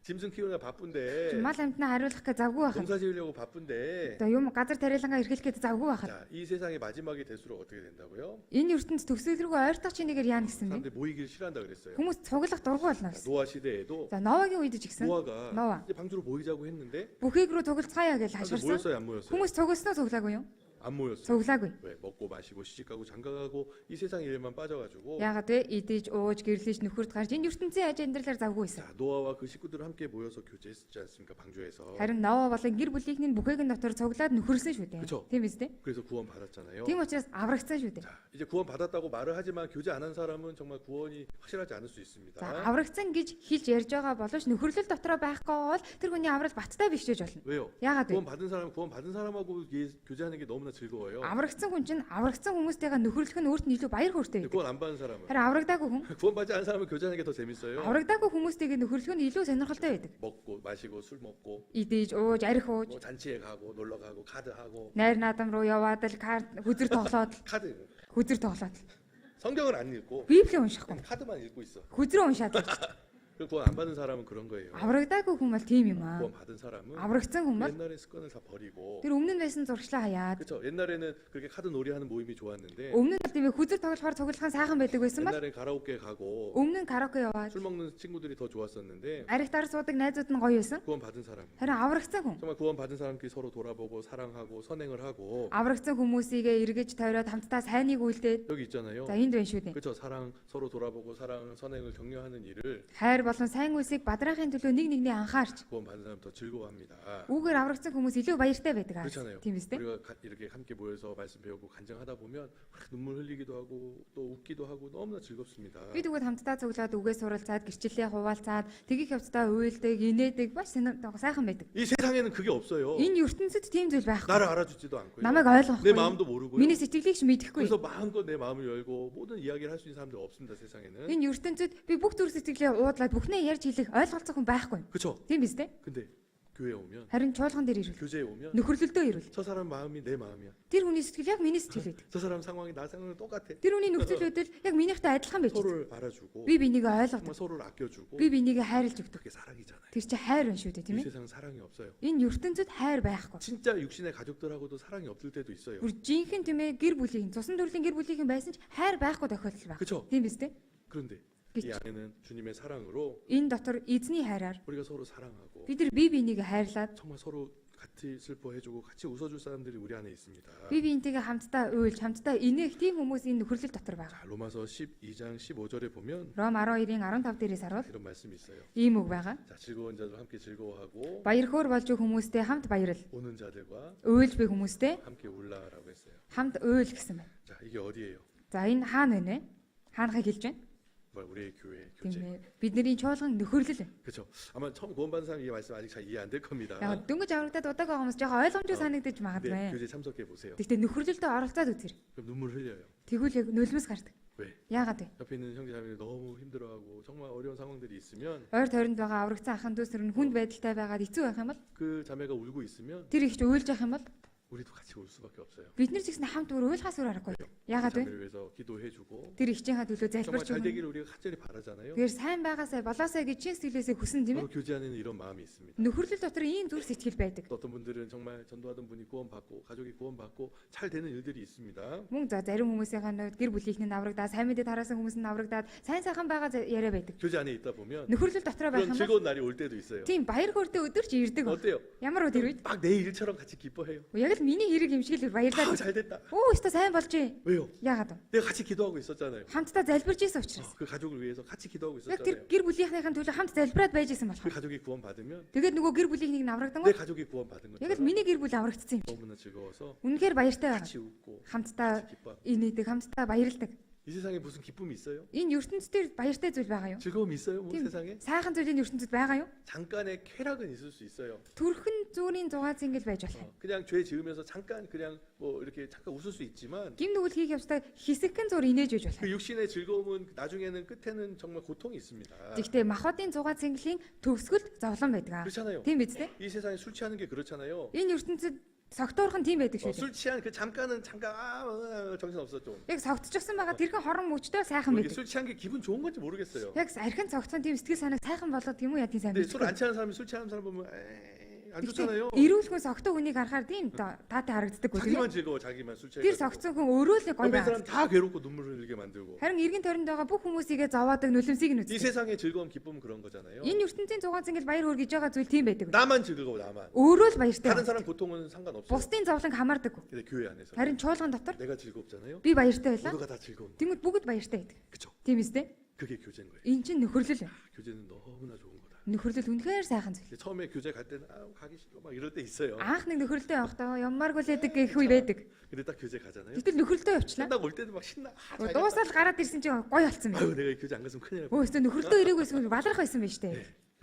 짐승 키우느라 바쁜데.
Мал амтнаа хариулах гэж завгүй байх.
농사 지으려고 바쁜데.
Одоо юм газар тариалангаа эрхлэх гэж завгүй байх.
자, 이 세상의 마지막이 될수록 어떻게 된다고요?
Энэ ертөнд төгсгөлрүү ойртох чинь нэгээр яана гэсэн бэ?
사람들이 모이기를 싫어한다 그랬어요.
Хүмүүс цуглах дургүй болно
자,
гэсэн.
노아 시대에도
За Новагийн үед ч гэсэн
노아가
노아.
이제 방주로 모이자고 했는데
бүхийг рүү цуглацгаая гэж
사람들
хашгирсан.
모였어요, 안 모였어요?
Хүмүүс цугласнаа цуглаагүй юу?
안 모였어요.
Цуглаагүй.
왜 먹고 마시고 시집가고 장가가고 이 세상 일만 빠져가지고
Яагаад вэ? Идэж, ууж, гэрлэж, нөхөрт гарч энэ ертөнцийн аж амьдралаар завгүй байсан.
자 노아와 그 식구들 함께 모여서 교제했지 않습니까 방주에서.
Харин Нова болон гэр бүлийнх нь бүхээгэн дотор цуглаад нөхөрсөн шүү дээ.
그쵸.
Тийм биз дээ?
그래서 구원 받았잖아요.
Тийм учраас аврагдсан шүү дээ.
자 이제 구원 받았다고 말을 하지만 교제 안 한 사람은 정말 구원이 확실하지 않을 수 있습니다.
За аврагдсан гэж хэлж ярьж байгаа боловч нөхөрлөл дотроо байхгүй бол тэр хүний аврал баттай биш гэж болно.
왜요?
Яагаад вэ?
구원 받은 사람하고 교제하는 게 너무나 즐거워요.
Аврагдсан хүн чинь аврагдсан хүмүүстэйгээ нөхөрлөх нь өөрт нь илүү баяр
근데
хөөртэй байдаг.
구원 안 받은 사람은
Харин аврагдаагүй хүн
구원 받지 않은 사람은 교제하는 게 더 재밌어요.
аврагдаагүй хүмүүстэйгээ нөхөрлөх нь илүү сонирхолтой байдаг.
먹고 마시고 술 먹고
Идэж, ууж, арх ууж,
뭐 잔치에 가고 놀러 가고 카드 하고
найр наадам руу яваад л карт хүзэр тоглоод,
카드
хүзэр тоглоод.
성경을 안 읽고
Библи уншихгүй.
카드만 읽고 있어.
Хүзрээ уншаад.
그 구원 안 받은 사람은 그런 거예요.
Аврагдаагүй хүн бол тийм юм аа.
구원 받은 사람은
Аврагдсан хүн бол
옛날의 습관을 다 버리고
тэр өмнө нь байсан зуршлаа хаяад.
그렇죠. 옛날에는 그렇게 카드 놀이하는 모임이 좋았는데
Өмнө нь тийм хүзэр тоглохоор цуглах нь сайхан байдаг байсан бол
옛날에 가라오케 가고
өмнө нь караоке яваад
술 먹는 친구들이 더 좋았었는데
арихтаар суудаг найзууд нь гоё байсан.
구원 받은 사람
Харин аврагдсан хүн.
정말 구원 받은 사람끼리 서로 돌아보고 사랑하고 선행을 하고
Аврагдсан хүмүүсийгээ эргэж тойроод хамтдаа сайныг үйлдээд.
여기 있잖아요.
За энд байна шүү дээ.
그렇죠. 사랑 서로 돌아보고 사랑 선행을 격려하는 일을
Хайр болон сайн үйлсийг бадраахын төлөө нэг нэгний анхаарч.
구원 받은 사람 더 즐거워합니다.
Үүгээр аврагдсан хүмүүс илүү баяртай байдаг аа.
그렇잖아요.
Тийм биз дээ?
우리가 이렇게 함께 모여서 말씀 배우고 간증하다 보면 막 눈물 흘리기도 하고 또 웃기도 하고 너무나 즐겁습니다.
Би тэгвэл хамтдаа цуглаад үгээ суралцаад гэрчлэлээ хуваалцаад тгийх явцдаа уйлдаг, инээдэг маш сайхан байдаг.
이 세상에는 그게 없어요.
Энэ ертөнцид тийм зүйл байхгүй.
나를 알아주지도 않고요.
Намайг
내
ойлгохгүй.
마음도 모르고요.
Миний сэтгэлийг ч мэдэхгүй.
그래서 마음껏 내 마음을 열고 모든 이야기를 할 수 있는 사람들 없습니다. 세상에는.
Энэ ертөнцид би бүх төр сэтгэлээ уудлаад бүхнээ ярьж хэлэх ойлголцох хүн байхгүй.
그렇죠.
Тийм биз дээ?
근데 교회 오면
Харин чуулган дээр ирвэл
교제에 오면
нөхөрлөлдөө ирвэл
저 사람 마음이 내 마음이야.
тэр хүний сэтгэл яг миний сэтгэл байдаг.
저 사람 상황이 나 상황이랑 똑같아.
Тэр хүний нөхцөл байдал яг минийхтэй адилхан байж байгаа.
서로를 알아주고
Би бинийг
정말
ойлгодог.
서로를 아껴주고
Би бинийг хайрлж өгдөг.
그게 사랑이잖아요.
Тэр чинь хайр байна шүү дээ, тийм
이
ээ?
세상 사랑이 없어요.
Энэ ертөнцид хайр байхгүй.
진짜 육신의 가족들하고도 사랑이 없을 때도 있어요.
Бүр жинхэнэ тийм ээ гэр бүлийн, цусан төрлийн гэр бүлийнхэн байсан ч хайр байхгүй тохиолдол байна.
그렇죠.
Тийм биз дээ?
그런데 이
그쵸.
안에는 주님의 사랑으로
Энэ дотор эзний хайраар
우리가 서로 사랑하고
бид нар бие биенийг хайрлаад
정말 서로 같이 슬퍼해주고 같이 웃어줄 사람들이 우리 안에 있습니다.
бие биентэйгээ хамтдаа уйлж, хамтдаа инээх тийм хүмүүс энэ нөхөрлөл дотор байна.
자, 로마서 12장 15절에 보면
Ром 12-ийн 15 дээрээс харуул
이런 말씀이 있어요.
ийм үг байгаа.
자, 즐거운 자들 함께 즐거워하고
Баяр хөөр болж байгаа хүмүүстэй хамт баярл,
오는 자들과
уйлж буй хүмүүстэй
함께 울라라고 했어요.
хамт уйл гэсэн байна.
자, 이게 어디예요?
За энэ хаана вэ? Хаанахыг хэлж байна?
우리의 교회
Тийм
교제.
ээ. Бидний чуулган нөхөрлөл.
그렇죠. 아마 처음 구원받은 사람 이 말씀 아직 잘 이해 안 될 겁니다.
Яг дөнгөж аврагдаад удааг байгаа хүмүүс жоохон ойлгомжтой санагдаж
근데
магадгүй.
교제 참석해 보세요.
Гэхдээ нөхөрлөлтөд оролцоод үзэр.
그럼 눈물 흘려요.
Тэгвэл яг нулимс гардаг.
왜?
Яагаад вэ?
옆에 있는 형제자매들 너무 힘들어하고 정말 어려운 상황들이 있으면
Ойр тойронд байгаа аврагдсан ахын дүүс нар нь хүнд байдалтай байгаад хэцүү байх юм бол
그 자매가 울고 있으면
тэр ихч уйлж явах юм бол
우리도 같이 울 수밖에 없어요.
бид нар ч гэсэн хамт өөр уйлахаас өөр аргагүй. Яагаад вэ?
자매를 위해서 기도해주고
Тэр ихчийнхаа төлөө
정말
залбирч
잘
өгнө.
되기를 우리가 간절히 바라잖아요.
Тэр сайн байгаасаа болоосаа гэж чин сэтгэлээсээ хүсэн тийм
바로
ээ.
교제 안에는 이런 마음이 있습니다.
Нөхөрлөл дотор ийм зүрх сэтгэл байдаг.
또 어떤 분들은 정말 전도하던 분이 구원받고 가족이 구원받고 잘 되는 일들이 있습니다.
Мөн за зарим хүмүүсийнхаа нүүд гэр бүлийнх нь аврагдаад, сайн мэдээ тараасан хүмүүс нь аврагдаад, сайн сайхан байгаа яриа байдаг.
교제 안에 있다 보면
Нөхөрлөл дотроо байх
그런
юм бол
즐거운 날이 올 때도 있어요.
тийм баяр хөөртэй өдөр ч ирдэг.
어때요?
Ямар үү тэр үед?
막 내 일처럼 같이 기뻐해요.
Яг л миний хэрэг хэмшигэл баярлаад.
잘 됐다.
Оо, өстө сайн болжээ.
왜요?
Яагаад вэ?
내가 같이 기도하고 있었잖아요.
Хамтдаа залбирж исэн учраас.
그 가족을 위해서 같이 기도하고
Яг тэр
있었잖아요.
гэр бүлийнхнийхэн төлөө хамт залбираад байж исэн
그
болохоор.
가족이 구원받으면
Тэгээд нөгөө гэр бүлийнхнийг аврагдан
내
бол
가족이 구원받은
яг л
것처럼
миний гэр бүл аврагдсан юм.
너무나 즐거워서
Үнэхээр баяртай байгаа.
같이 웃고
Хамтдаа
같이 기뻐하고
инээдэг, хамтдаа баярлдаг.
이 세상에 무슨 기쁨이 있어요?
Энэ ертөнцийн баяртай зүйл байгаа юу?
즐거움이 있어요? 뭐
Тийм.
세상에?
Сайхан зүйлийн ертөнцид байгаа юу?
잠깐의 쾌락은 있을 수 있어요.
Төрхөн зүүрийн зугаацсан гэл байж болох юм.
그냥 죄 지으면서 잠깐 그냥 뭐 이렇게 잠깐 웃을 수 있지만
Гим нүгэл хийх явцдаа хэсэгхэн зур инээж байж болох
그
юм.
육신의 즐거움은 나중에는 끝에는 정말 고통이 있습니다.
Гэхдээ махбодын зугаацсангийн төгсгөл зовлон байдаг.
그렇잖아요.
Тийм биз дээ?
이 세상에 술 취하는 게 그렇잖아요.
Энэ ертөнцид согтуурхан тийм байдаг шүү дээ.
술 취한 그 잠깐은 잠깐 정신 없어 좀.
Яг согтчихсан байгаа тэрхэн хорон мөчтэй сайхан
이게
байдаг.
술 취한 게 기분 좋은 건지 모르겠어요.
Яг архин цогцсон тийм сэтгэл санааг сайхан болоод тийм үү яа тийм сайн
근데
мэдгүй.
술 안 취하는 사람이 술 취하는 사람 보면 안 좋잖아요.
Эрүүл хүн согтуу хүнийг харахаар тийм таатай харагддаг үү тийм
자기만
ээ.
즐거워 자기만 술
Тэр
취해가지고.
согцсон хүн өөрөө л гоё
옆에
байгаа.
사람 다 괴롭고 눈물을 흘리게 만들고.
Харин эргэн тойронд байгаа бүх хүмүүсийгээ зовоодаг нүлэмсийг нь
이
үздэг.
세상의 즐거움 기쁨은 그런 거잖아요.
Энэ ертөнцийн зугаацсан гэл баяр хөөр гэж байгаа зүйл тийм байдаг.
나만 즐거워 나만.
Өөрөө л баяртай.
다른
байна.
사람 고통은 상관없어요.
Бусдын зовлонг хамаардаг.
근데 교회 안에서
Харин чуулган дотор
내가 즐겁잖아요.
би баяртай байлаа.
모두가 다 즐거운.
Тэнгүүд бүгд баяртай байдаг.
그렇죠.
Тийм үстэй.
그게 교제인 거예요.
Энэ чинь нөхөрлөл.
교제는 너무나 좋은 거다.
Нөхөрлөл үнэхээр сайхан зүйл.
근데 처음에 교제 갈 때는 가기 싫어 막 이럴 때 있어요.
Анх нэг нөхөрлөлтэй явахдаа яммааргүй л байдаг гэх үе байдаг.
근데 딱 교제 가잖아요.
Гэтэл нөхөрлөлтэй явчлаа.
끝나고 올 때는 막 신나. 잘
Дуусаад гараад ирсэн чинь гоё болцсон
아유
байна.
내가 이 교제 안 갔으면 큰일 날 뻔.
Өө өстө нөхөрлөлтөө ирээгүй эсвэл баларх байсан байж тээ.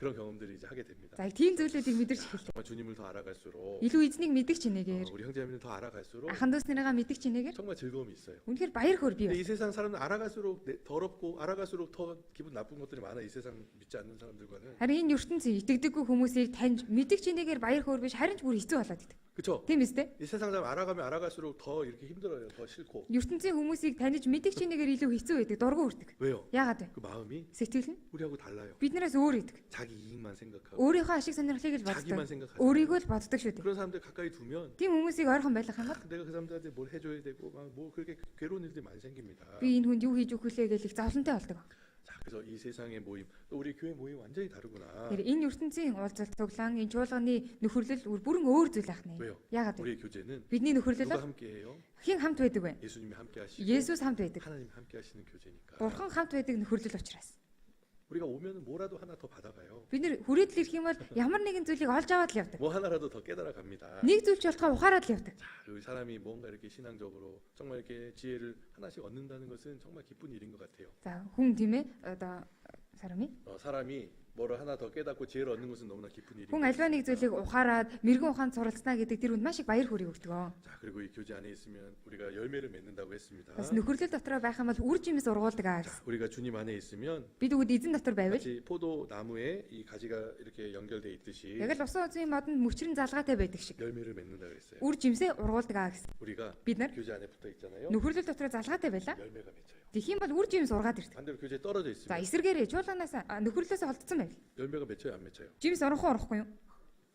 그런 경험들이 이제 하게 됩니다.
За тийм зүйлүүдийг мэдэрч эхэллээ.
정말 주님을 더 알아갈수록
Илүү эзнийг мэддэг чинээгээр
우리 형제자매는 더 알아갈수록
ахан дүүс нарыгаа мэддэг чинээгээр
정말 즐거움이 있어요.
үнэхээр баяр хөөр бий
근데
байна.
이 세상 사람은 알아갈수록 더럽고 알아갈수록 더 기분 나쁜 것들이 많아. 이 세상 믿지 않는 사람들과는.
Харин энэ ертөнцийн итгэдэггүй хүмүүсийг таньж мэддэг чинээгээр баяр хөөр биш харин ч бүр хэцүү болоод идэг.
그렇죠?
Тийм үстэй.
이 세상 사람 알아가면 알아갈수록 더 이렇게 힘들어요. 더 싫고.
ертөнцийн хүмүүсийг таньж мэддэг чинээгээр илүү хэцүү байдаг, дургу үрдэг.
왜요?
Яагаад вэ?
그 마음이
Сэтгэл нь
우리하고 달라요.
биднээс өөр идэг.
자기 이익만 생각하고
Өөрийнхөө ашиг сонирхлыг л
자기만
боддог.
생각하고
Өөрийгөө л боддог шүү дээ.
그런 사람들 가까이 두면
Тийм хүмүүсийг ойрхон байлгах юм бол
내가 그 사람들한테 뭘 해줘야 되고 막 뭐 그렇게 괴로운 일들이 많이 생깁니다.
би энэ хүнд юу хийж өгөх вүлээ гэж их зовлонтой болдог.
자, 그래서 이 세상의 모임, 또 우리 교회 모임 완전히 다르구나.
Тэр энэ ертөнцийн уулзалт цуглаан энэ чуулганы нөхөрлөл бүрэн өөр зүйл ахна.
왜요?
Яагаад вэ?
우리의 교제는
Бидний нөхөрлөл
누가
бол
함께해요?
хэн хамт байдаг вэ?
예수님이 함께하시고
Есүс хамт байдаг.
하나님 함께하시는 교제니까.
Бурхан хамт байдаг нөхөрлөл учраас.
우리가 오면은 뭐라도 하나 더 받아가요.
Бид нэр хүрээдл ирэх юм бол ямар нэгэн зүйлийг олж аваад л явдаг.
뭐 하나라도 더 깨달아 갑니다.
Нэг зүйл ч болохоо ухаарад л явдаг.
자, 우리 사람이 뭔가 이렇게 신앙적으로 정말 이렇게 지혜를 하나씩 얻는다는 것은 정말 기쁜 일인 것 같아요.
За хүн тийм ээ одоо 사람이
사람이 뭐를 하나 더 깨닫고 지혜를 얻는 것은 너무나 기쁜 일입니다.
хүн альва нэг зүйлийг ухаарад мэрэгэн ухаанд суралцнаа гэдэг тэр үнд маш их баяр хөөргийг өгдөг.
자, 그리고 이 교제 안에 있으면 우리가 열매를 맺는다고 했습니다.
Бас нөхөрлөл дотроо байх юм бол үр жимээс ургуулдаг аа гэсэн.
우리가 주님 안에 있으면
Бид үгд эзэн дотор байвал
마치 포도나무에 이 가지가 이렇게 연결돼 있듯이
яг л усан үзийн модонд мөчрөн залгаатай байдаг шиг
열매를 맺는다 그랬어요.
үр жимсээ ургуулдаг аа гэсэн.
우리가
Бид нар
교제 안에 붙어 있잖아요.
нөхөрлөл дотроо залгаатай байлаа.
열매가 맺혀요.
Тэгэх юм бол үр жимс ургаад ирдэг.
반대로 교제 떨어져
За
있으면
эсэргээрээ чуулганаас нөхөрлөөсөө холдсон байв.
열매가 맺혀요, 안 맺혀요?
Жимс орохгүй орохгүй юу?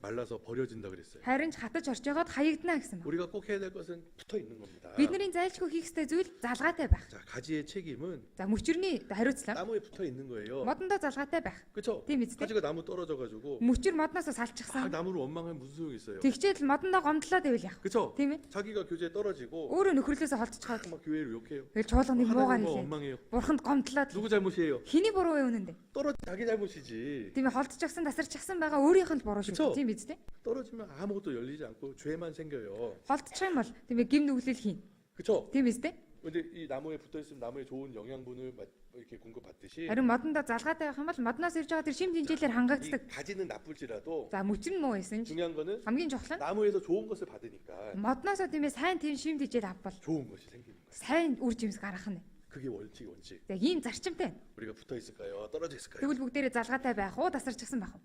말라서 버려진다 그랬어요.
Харин ч хатаж орж байгаад хаягдана гэсэн байна.
우리가 꼭 해야 될 것은 붙어 있는 겁니다.
Бидний зайлшгүй хийх ёстой зүйл залгаатай байх.
자, 가지의 책임은
За мөчрний хариуцлага
나무에 붙어 있는 거예요.
модондоо залгаатай байх.
그렇죠?
Тийм биз дээ.
가지가 나무 떨어져 가지고
Мөчр модноос
막
салчихсан.
나무를 원망하면 무슨 소용이 있어요?
Тэгчээд л модондоо гомдлоо гэвэл яах вэ?
그렇죠?
Тийм ээ.
자기가 교제에 떨어지고
Өөрөө нөхөрлөөсөө холдчиход
막 교회를 욕해요.
тэгэл чуулганыг муугаар
하나님 뭐
хэлээ.
원망해요.
Бурханд гомдлоод
누구 잘못이에요?
хиний буруу вэ үнэндээ?
떨어진 자기 잘못이지.
Тийм ээ холдчихсан тасарчихсан байгаа өөрийнх нь л буруу шүү.
그쵸?
Тийм биз дээ.
떨어지면 아무것도 열리지 않고 죄만 생겨요.
Холдчих юм бол тийм ээ гим нүглэл хийн.
그렇죠?
Тийм биз дээ.
근데 이 나무에 붙어 있으면 나무에 좋은 영양분을 이렇게 공급받듯이
Харин модондоо залгаатай байх юм бол модноос ирж байгаа тэр шим тэнцэлээр
이
хангагддаг.
가지는 나쁠지라도
За мөчн муу байсан ч
중요한 거는
хамгийн чухал нь
나무에서 좋은 것을 받으니까
модноосоо тийм ээ сайн тийм шим тэнцэл авбал
좋은 것이 생기는 거예요.
сайн үр жимс гарах нь.
그게 원칙.
За ийм зарчимтай.
우리가 붙어 있을까요? 떨어져 있을까요?
Тэгвэл бүгдээрээ залгаатай байх уу, тасарчихсан байх уу?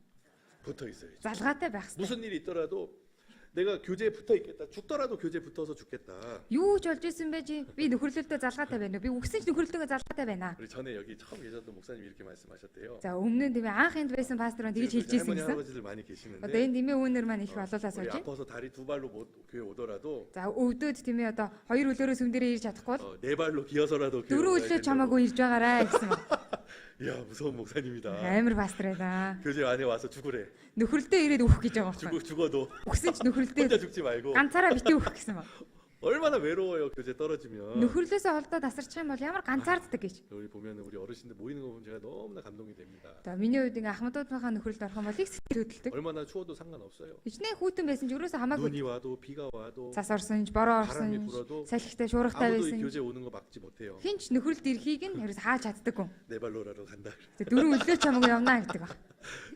붙어 있어야지.
Залгаатай байх хэрэгтэй.
무슨 일이 있더라도 내가 교제에 붙어 있겠다. 죽더라도 교제에 붙어서 죽겠다.
Юу ч болж исэн бэ чи? Би нөхөрлөлтөө залгаатай байна уу? Би үгсэн ч нөхөрлөлтөө залгаатай байна.
우리 전에 여기 처음 계셨던 목사님이 이렇게 말씀하셨대요.
За өмнө нь тийм ээ анх энд байсан пастор маань тэгж хэлж ирсэн
할머니
гэсэн.
할아버지들 많이
Одоо
계시는데
энэ нэмээ үүнэр маань их болоолаа
우리
сууж байна.
아파서 다리 두 발로 못 교회 오더라도
За өвдөд тийм ээ одоо хоёр үлөөрөө сүмдэрээ ирж чадахгүй бол
네 발로 기어서라도 교회
дөрөв
와야
үлөө
된다고.
чамаагүй ирж байгаарай гэсэн.
야 무서운 목사님이다.
Амар пастор байлаа.
교제 안에 와서 죽으래.
Нөхөрлөлтөө ирээд өөх гэж байгаа байхгүй.
죽어도
Үгсэн ч нөхөрлөлтөө
혼자 죽지 말고.
ганцаараа бити өөх гэсэн ба.
얼마나 외로워요 교제 떨어지면.
Нөхөрлөөсөө холдоо тасарчих юм бол ямар ганцаарддаг гэж.
우리 보면 우리 어르신들 모이는 거 보면 제가 너무나 감동이 됩니다.
Одоо миний хувьд ингээ ахмадуудынхаа нөхөрлөлд орох юм бол их сэтгэл хөдлөлтөг.
얼마나 추워도 상관없어요.
Хичнээн хүүтэн байсан ч өрөөсөө хамаагүй.
눈이 와도 비가 와도
Цас орсон, бороо орсон,
바람이 불어도
салхитай, шуургатай
아무도 이
байсан.
교제 오는 거 막지 못해요.
Хинч нөхөрлөлд ирэхийг нь ерөөс хааж чаддаггүй.
네 발로라도 간다.
Тэг дөрөв үлээ чамаагүй явнаа гэдэг баг.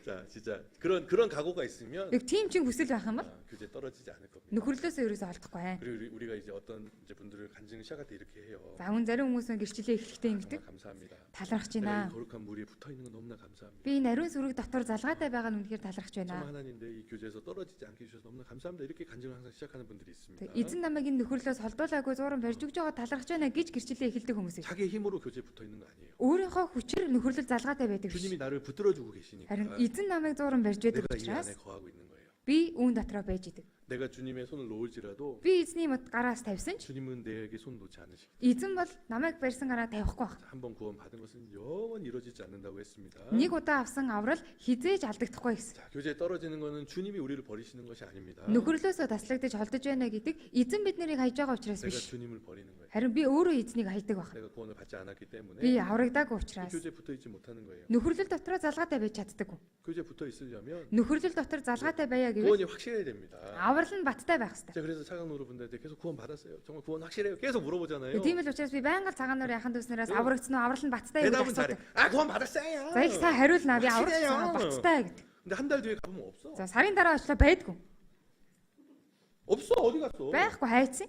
자 진짜 그런 각오가 있으면
Яг тийм чин хүсэл байх юм бол
교제 떨어지지 않을 겁니다.
нөхөрлөөсөө ерөөсөө олдохгүй бай.
그리고 우리가 이제 어떤 이제 분들을 간증을 시작할 때 이렇게 해요.
За хүн зарим хүмүүс нь гэрчлэлээ эхлэхдээ ингэдэг.
정말 감사합니다.
Талархаж
내가 이
байна.
거룩한 물에 붙어 있는 건 너무나 감사합니다.
Би энэ ариун сүрэг дотор залгаатай байгаа нь үнэхээр талархаж
정말
байна.
하나님들 이 교제에서 떨어지지 않게 해주셔서 너무나 감사합니다. 이렇게 간증을 항상 시작하는 분들이 있습니다.
Тэг эзэн намайг энэ нөхөрлөөс холдуулаагүй зууран барьж өгч байгаа талархаж байна гэж гэрчлэлээ эхэлдэг хүмүүс.
자기의 힘으로 교제에 붙어 있는 거 아니에요.
Өөрийнхөө хүчээр нөхөрлөл залгаатай байдаг
주님이
биш.
나를 붙들어주고 계시니까
Харин эзэн намайг зууран барьж байдаг
내가 이
учраас
안에 거하고 있는 거예요.
би үүн дотроо байж идэг.
내가 주님의 손을 놓을지라도
Би эзний мод гараас тавьсан ч
주님은 내게 손 놓지 않으시고
эзэн бол намайг барьсан гараа тавихгүй байх.
한 번 구원 받은 것은 영원히 이루어지지 않는다고 했습니다.
Нэг удаа авсан аврал хизээж алдагдахгүй гэсэн.
자, 교제에 떨어지는 것은 주님이 우리를 버리시는 것이 아닙니다.
Нөхөрлөөсөө таслагдаж холдож байна гэдэг эзэн биднийг хайж байгаа учраас
내가
биш.
주님을 버리는 거예요.
Харин би өөрөө эзнийг хайдаг байх.
내가 구원을 받지 않았기 때문에
Би аврагдаагүй
이
учраас
교제에 붙어 있지 못하는 거예요.
нөхөрлөл дотроо залгаатай байж чаддаггүй.
교제에 붙어 있으려면
Нөхөрлөл дотор залгаатай байя гэвэл
구원이 확실해야 됩니다.
аврал нь баттай байх хэрэгтэй.
자, 그래서 차강노루 분들한테 계속 구원 받았어요. 정말 구원 확실해요. 계속 물어보잖아요.
Тийм л учраас би байнга цагаанаар яхан дүүснээс аврагдсан уу аврал нь баттай юу гэж
대답은 잘해.
асуудаг.
아, 구원 받았어요.
За их сайн хариулнаа би
확실해요.
аврагдсан баттай гэдэг.
근데 한 달 뒤에 가보면 없어.
За сарын дараа очлоо байдгүй.
없어. 어디 갔어?
Байхгүй хайцсан.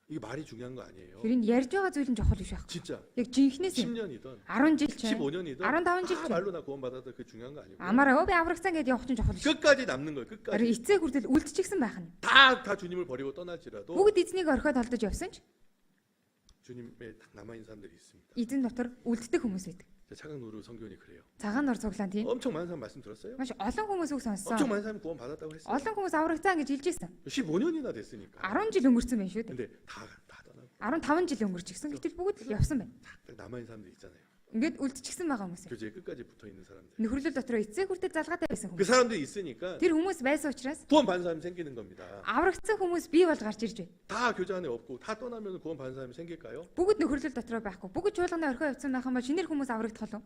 이게 말이 중요한 거 아니에요.
Тэр нь ярьж байгаа зүйл нь чухал биш байх.
진짜
Яг жинхнээс юм.
10년이든
10 жил ч
15년이든
15 жил ч
말로 나 구원 받았다 그 중요한 거 아니고
амаараа өө би аврагдсан гэдээ явах чинь чухал биш.
끝까지 남는 거예요.
Харин
끝까지
эцэг хүртэл үлдчихсэн байх нь.
다 주님을 버리고 떠날지라도
Бүгд эзнийг орхиод холдож явсан ч
주님에 딱 남아 있는 사람들이 있습니다.
эзэн дотор үлддэг хүмүүс байдаг.
차강노루 성교원이 그래요.
Цагаан ор цуглаан тийм.
엄청 많은 사람 말씀 들었어요?
Маш олон хүмүүс үг
엄청
сонссон.
많은 사람이 구원 받았다고 했어요.
Олон хүмүүс аврагдсан гэж хэлж ирсэн.
15년이나 됐으니까.
10 жил өнгөрсөн байх шүү дээ.
근데 다 떠나고
15 жил өнгөрчихсөн. Гэтэл бүгд л явсан байна.
딱 남아 있는 사람들 있잖아요.
Ингээд үлдчихсэн байгаа хүмүүс.
교제에 끝까지 붙어 있는 사람들.
Нөхөрлөл дотор эцэг хүртэл залгаатай байсан
그
хүмүүс.
사람들이 있으니까
Тэр хүмүүс байсан учраас
구원 받은 사람이 생기는 겁니다.
аврагдсан хүмүүс бий болж гарч ирж байна.
다 교제 안에 없고 다 떠나면 구원 받은 사람이 생길까요?
Бүгд нөхөрлөл дотор байхгүй. Бүгд чуулганы орхио явсан байх юм бол шинээр хүмүүс аврагдах болов.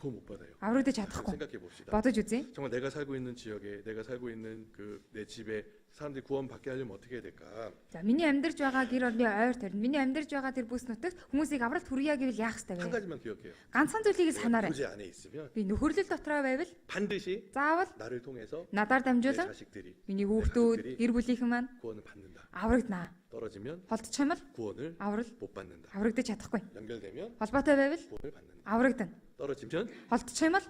구원 못 받아요.
Аврагдаж чадахгүй.
생각해 봅시다.
Бодож үзье.
정말 내가 살고 있는 지역에 내가 살고 있는 그 내 집에 사람들이 구원 받게 하려면 어떻게 해야 될까?
За миний амьдарч байгаа гэр орны ойр төр миний амьдарч байгаа тэр бүс нутагт хүмүүсийг авралт хүргье гэвэл яах ёстой
한
вэ?
가지만 기억해요.
Ганцхан зүйлийг санаарай.
교제 안에 있으면
Би нөхөрлөл дотроо байвал
반드시
заавал
나를 통해서
надаар
내
дамжуулан
자식들이
миний хүүхдүүд, гэр бүлийнхэн маань
구원을 받는다.
аврагдана.
떨어지면
Холдчих юм бол
구원을
аврал
못 받는다.
аврагдаж чадахгүй.
연결되면
Холбоотой байвал
구원을 받는다.
аврагдана.
떨어지면
Холдчих юм бол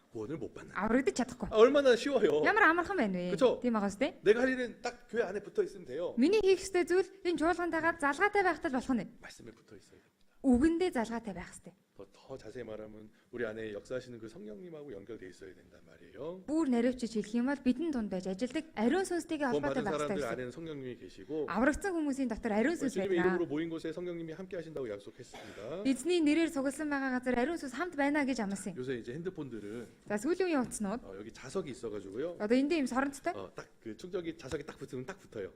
구원을 못 받는다.
аврагдаж чадахгүй.
얼마나 쉬워요.
Ямар амархан байна вэ?
그쵸?
Тийм байгаа үстэй.
내가 할 일은 딱 교회 안에 붙어 있으면 돼요.
Миний хийх ёстой зүйл энэ чуулгантайгаа залгаатай байхтал болох нь.
말씀에 붙어 있어야 됩니다.
Үгэндээ залгаатай байх ёстой.
더 자세히 말하면 우리 안에 역사하시는 그 성령님하고 연결돼 있어야 된단 말이에요.
Бүр наривчиж хэлэх юм бол бидний дунд байж ажилдаг ариун сүнстэйгээ
구원
холбоотой
받은
байх ёстой
사람들
гэсэн.
안에는 성령님이 계시고
Аврагдсан хүмүүсийн дотор ариун сүнс
주님의
байна.
이름으로 모인 곳에 성령님이 함께 하신다고 약속했습니다.
Эзний нэрээр сугалсан байгаа газар ариун сүнс хамт байна гэж амласан юм.
요새 이제 핸드폰들은
За сүүлийн үеийн утаснууд
여기 자석이 있어가지고요.
одоо энд ийм соронцтой.
딱 그 충전기 자석이 딱 붙으면 딱 붙어요.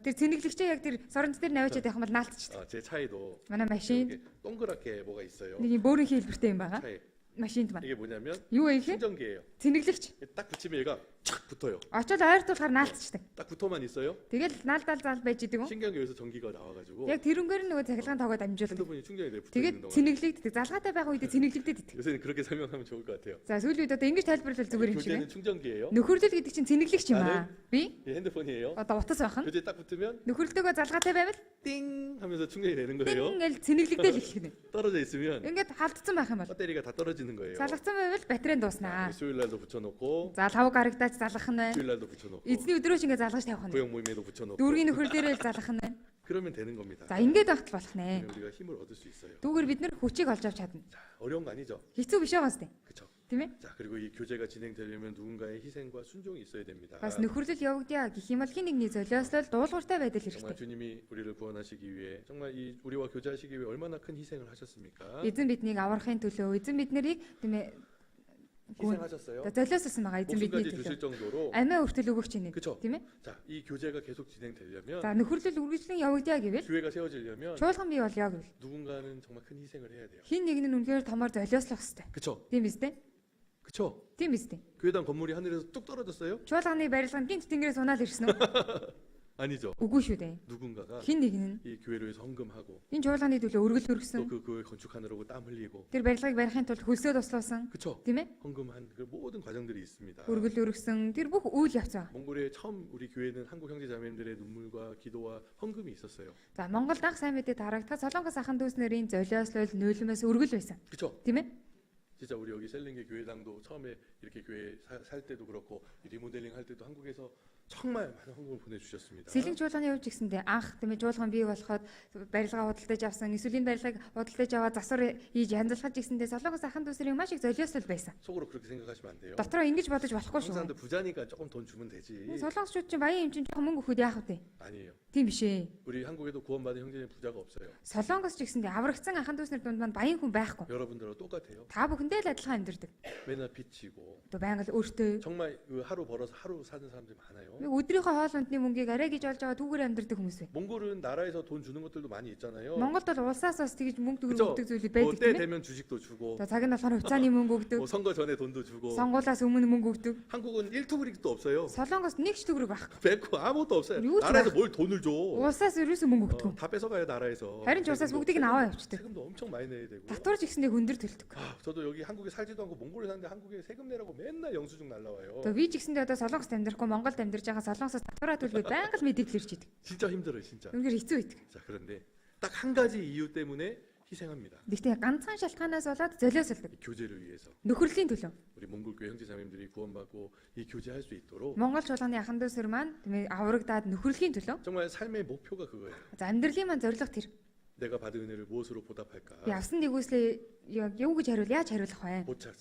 Тэр цэнэглэгчээ яг тэр соронц дээр наваачаад явах юм бол наалтчихдээ.
제 차에도
Манай машин
이렇게 동그랗게 뭐가 있어요.
нэг юм бөөрийн хэлбэртэй юм байгаа.
차에
Машинд маань.
이게 뭐냐면
Юу вэ гэхээр
충전기예요.
цэнэглэгч.
딱 붙이면 얘가 착 붙어요.
Очоод ойртуулахаар наалтчдаг.
딱 붙어만 있어요.
Тэгэл наалдаал заал байж идэг юм.
신기한 게 여기서 전기가 나와가지고
Яг тэрүүгээр нөгөө цахилгаан тоогоо дамжуулдаг.
핸드폰이 충전이 돼 붙어
Тэгээд
있는 동안.
цэнэглэгддэг. Залгаатай байгаа үедээ цэнэглэгдээд идэг.
요새는 그렇게 설명하면 좋을 것 같아요.
За сүүлийн үед одоо ингэж тайлбарлавал зүгээр юм шиг
교재는
байна.
충전기예요.
Нөхөрлөл гэдэг чинь цэнэглэгч юм аа. Би
이 핸드폰이에요.
одоо утас байх нь
교재 딱 붙으면
нөхөрлөлтөөгөө залгаатай байвал
띵 하면서 충전이 되는 거예요.
ингээл цэнэглэгдээл эхлэх нь.
떨어져 있으면
Ингээд халдсан байх юм бол
배터리가 다 떨어지는 거예요.
залгацсан байвал батарей нь дууснаа.
수요일 날도 붙여놓고
За лав гарагдааж залгах нь байна.
주일 날도 붙여놓고
Эзний өдрөө ч ингээд залгаж тавих нь.
구역 모임에도 붙여놓고
Дүүргийн нөхөр дээрээ л залгах нь байна.
그러면 되는 겁니다.
За ингээд багтал болох нэ.
그러면 우리가 힘을 얻을 수 있어요.
Дүүгээр бид нэр хүчийг олж авч чадна.
자, 어려운 거 아니죠?
Хэцүү биш байгаас тээ.
그렇죠?
Тийм ээ?
자, 그리고 이 교제가 진행되려면 누군가의 희생과 순종이 있어야 됩니다.
Бас нөхөрлөл явагдъя гэх юм бол хин нэгний золиослол дуулууртай байдал
정말
хэрэгтэй.
주님이 우리를 구원하시기 위해 정말 이 우리와 교제하시기 위해 얼마나 큰 희생을 하셨습니까?
Эзэн биднийг аврахын төлөө эзэн бид нарыг тийм ээ
희생하셨어요.
золиослсон байгаа эзэн бидний
목숨까지 주실
төлөө.
정도로.
Амиа өртөл өгөх чинь
그쵸?
тийм ээ?
자, 이 교제가 계속 진행되려면
За нөхөрлөл үргэлжлэн явагдъя гэвэл
교회가 세워지려면
чуулган бий болёо гэвэл
누군가는 정말 큰 희생을 해야 돼요.
хин нэг нь үнээр томоор золиослох хэрэгтэй.
그쵸?
Тийм биз дээ?
그쵸?
Тийм биз дээ?
교회당 건물이 하늘에서 뚝 떨어졌어요?
Чуулганы барилга нь гинт тэнгэрээс унаад ирсэн үү?
아니죠.
Үгүй шүү дээ.
누군가가
Хин нэг нь
이 교회를 위해서 헌금하고
энэ чуулганы төлөө өргөл өргөсөн.
또 그 교회 건축하느라고 땀 흘리고.
Тэр барилгыг барихын тулд хөлсөө туслуулсан.
그쵸?
Тийм ээ?
헌금한 그 모든 과정들이 있습니다.
Өргөл өргөсөн. Тэр бүх үйл явц байгаа.
몽골에 처음 우리 교회는 한국 형제 자매님들의 눈물과 기도와 헌금이 있었어요.
За Монголд анх сайн мэдээ харагдахад Солонгос ахын дүүс нарын золиослол нөлөөмөөс өргөл байсан.
그쵸?
Тийм ээ?
진짜 우리 여기 셀링게 교회당도 처음에 이렇게 교회 살 때도 그렇고 리모델링 할 때도 한국에서 정말 많은 헌금을 보내주셨습니다.
Сэлэнг чуулганы явж гисэндээ анх тийм ээ чуулган бий болоход барилгаа худалдаж авсан, эсвэл энэ барилгыг худалдаж аваад засвар хийж хяндлахад гисэндээ Солонгос ахын дүүс нарын маш их золиослол байсан.
속으로 그렇게 생각하시면 안 돼요.
Дотроо ингэж бодож болохгүй
한국
шүү.
사람들 부자니까 조금 돈 주면 되지.
Солонгосчууд чинь баян юм чинь жоохон мөнгө өгөхөд яах вэ?
아니에요.
Тийм биш ээ.
우리 한국에도 구원받은 형제는 부자가 없어요.
Солонгос ч гисэндээ аврагдсан ахын дүүс нар дунд маань баян хүн байхгүй.
여러분들하고 똑같아요.
Та бүхэндээ л адилхан амьдардаг.
맨날 빚지고
Одоо байнга л өөртөө
정말 그 하루 벌어서 하루 사는 사람들이 많아요.
нэг өдрийнхөө хоол ундны мөнгийг арай гэж олж байгаа түүгээр амьдардаг хүмүүс бай.
몽골은 나라에서 돈 주는 것들도 많이 있잖아요.
Монголд бол улсаас бас тэгж мөнгө
그쵸?
төгрөг өгдөг зүйлүүд
뭐
байдаг
때
тийм ээ.
되면 주식도 주고
За цаг нь болохоор хуцааны мөнгө өгдөг.
뭐 선거 전에 돈도 주고.
Сонгуулаас өмнө мөнгө өгдөг.
한국은 1투브릭도 없어요.
Солонгост нэг ч төгрөг байхгүй.
뱅크 아무것도 없어요.
이거
나라에서 뭘 돈을 줘.
Улсаас ерөөсөө мөнгө өгдөг.
다 뺏어가요 나라에서.
Харин ч улсаас бүгдийг нь аваа явчихдаг.
세금도 엄청 많이 내야 되고.
Татварч ихсэндээ хөндөр төлдөг.
아, 저도 여기 한국에 살지도 않고 몽골에 사는데 한국에 세금 내라고 맨날 영수증 날라와요.
Одоо би ч ихсэндээ одоо Солонгост амьдрахгүй Монголд амьдарч байгаа Солонгосоос татвараа төлөхөд байнга л мэдээлэл ирж идэг.
진짜 힘들어요, 진짜.
Үнэхээр хэцүү байдаг.
자, 그런데 딱 한 가지 이유 때문에 희생합니다.
Гэхдээ ганцхан шалтгаанаас болоод золиослдог.
이 교제를 위해서
Нөхөрлийн төлөө.
우리 몽골교회 형제자매님들이 구원받고 이 교제할 수 있도록
Монгол чуулганы ахын дүүсэр маань тийм ээ аврагдаад нөхөрлийн төлөө.
정말 삶의 목표가 그거예요.
За амьдралын маань зорилго тэр.
내가 받은 은혜를 무엇으로 보답할까?
Би авсан нэгүслээ юу гэж хариул яаж хариулах вэ?
못 찾.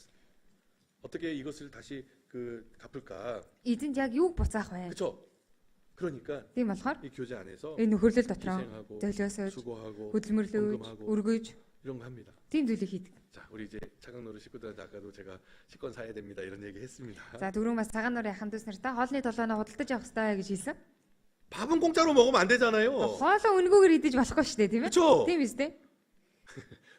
어떻게 이것을 다시 그 갚을까?
Эзэнд яг юуг буцаах вэ?
그렇죠? 그러니까
Тийм болохоор
이 교제 안에서
энэ нөхөрлөл дотроо
희생하고
золиосож,
수고하고
хөдөлмөрлөөж,
헌금하고
өргөж
이런 거 합니다.
тийм зүйлийг хийдэг.
자, 우리 이제 차강노루 식구들한테 아까도 제가 식권 사야 됩니다 이런 얘기 했습니다.
За дөрөв бас цагаан нуурын ахын дүүс нартай хоолны толгойноо худалдаж авах хэрэгтэй гэж хэлсэн.
밥은 공짜로 먹으면 안 되잖아요.
Хоолоо өнгөөр идэж болохгүй шүү дээ, тийм ээ?
그렇죠?
Тийм биз дээ.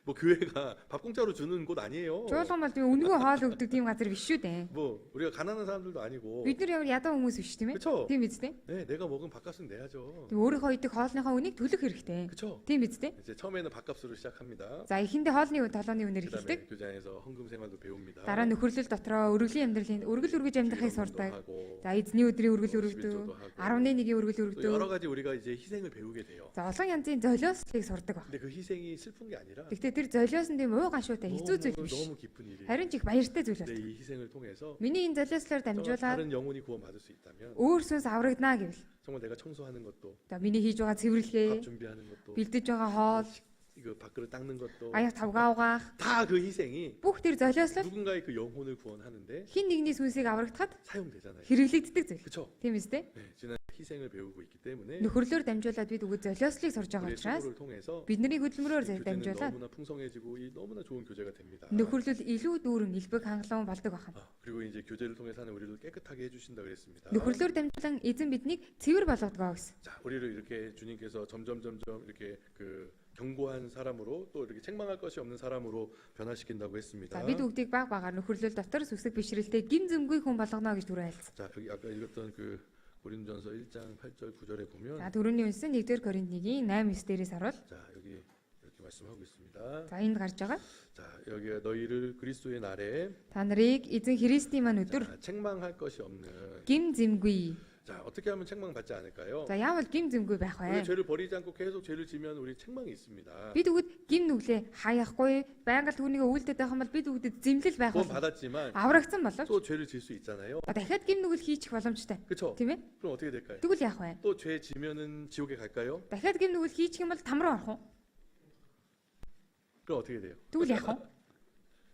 뭐 교회가 밥 공짜로 주는 곳 아니에요.
Чуулган бол тийм өнгөө хоол өгдөг тийм газар биш шүү дээ.
뭐 우리가 가난한 사람들도 아니고.
Бид нар яг ядуу хүмүүс биш тийм ээ?
그렇죠?
Тийм биз дээ.
네, 내가 먹은 밥값은 내야죠.
Тийм өөрийнхөө идэх хоолныхоо үнийг төлөх хэрэгтэй.
그렇죠?
Тийм биз дээ.
이제 처음에는 밥값으로 시작합니다.
За эхэндээ хоолны толооны үнээр эхэлдэг.
그다음에 교제 안에서 헌금 생활도 배웁니다.
Дараа нөхөрлөл дотроо өргөлийн амьдралын өргөл өргөж амьдрахыг сурдаг.
하고
За эзний өдрийн өргөл өргөдөг. 11-ийн өргөл
또
өргөдөг.
여러 가지 우리가 이제 희생을 배우게 돼요.
За олон янзын золиослыг сурдаг баг.
근데 그 희생이 슬픈 게 아니라
Гэхдээ тэр золиос нь тийм уу гашуутай хэцүү зүйл биш.
너무 깊은 일이에요.
Харин ч их баяртай зүйл
근데
байна.
이 희생을 통해서
Миний энэ золиослоор
정말
дамжуулаад
다른 영혼이 구원받을 수 있다면
өөр сүнс аврагдана гэвэл
정말 내가 청소하는 것도
одоо миний хийж байгаа
밥
цэвэрлэгээ,
준비하는 것도
бэлдэж байгаа хоол,
이거 밥그릇 닦는 것도
аяг тавгаа угаах
다 그 희생이
бүх тэр золиослол
누군가의 그 영혼을 구원하는데
хин нэгний сүнсийг аврагдахад
사용되잖아요.
хэрэглэгддэг зүйл.
그렇죠?
Тийм үстэй?
네, 지난 희생을 배우고 있기 때문에
Нөхөрлөөр дамжуулаад бид үгүй золиослыг сурж байгаа
우리의
учраас
수고를 통해서
бидний хөдөлмөрөөр
교제는
дамжуулаад
너무나 풍성해지고 이 너무나 좋은 교제가 됩니다.
нөхөрлөл илүү дүүрэн илбэг хангалуун болдог байна.
그리고 이제 교제를 통해서 하는 우리를 깨끗하게 해주신다 그랬습니다.
Нөхөрлөөр дамжуулан эзэн биднийг цэвэр болгодгоо гэсэн.
자, 우리를 이렇게 주님께서 점점 이렇게 그 견고한 사람으로 또 이렇게 책망할 것이 없는 사람으로 변화시킨다고 했습니다.
За бид бүгдийг баг багаар нөхөрлөл дотор сүсэг бишрэлтэй гим зэмгүй хүн болгоно гэж түрүүлсэн.
자, 여기 아까 읽었던 그 고린도전서 1장 8절 9절에 보면
За түрүүний үнсэн 1-р Коринтын 8-9 дээрээс харуул.
자, 여기 이렇게 말씀하고 있습니다.
За энд гарч байгаа.
자, 여기가 너희를 그리스도의 날에
Та нарыг эзэн Христийн маань өдөр
자, 책망할 것이 없는.
гим зэмгүй.
자, 어떻게 하면 책망 받지 않을까요?
За яавал гим зэмгүй байх
우리
вэ?
죄를 버리지 않고 계속 죄를 지면 우리 책망이 있습니다.
Бид үгэд гим нүглээ хаяхгүй байнга л түүнийг үйлдэл байх юм бол бид үгэд зэмлэл байх
구원
бол
받았지만
аврагдсан боловч
또 죄를 질 수 있잖아요.
дахиад гим нүгэл хийчих боломжтой.
그렇죠?
Тийм ээ?
그럼 어떻게 될까요?
Тэгвэл яах вэ?
또 죄 지면은 지옥에 갈까요?
Дахиад гим нүгэл хийчих юм бол там руу орох уу?
그럼 어떻게 돼요?
Тэгвэл яах вэ?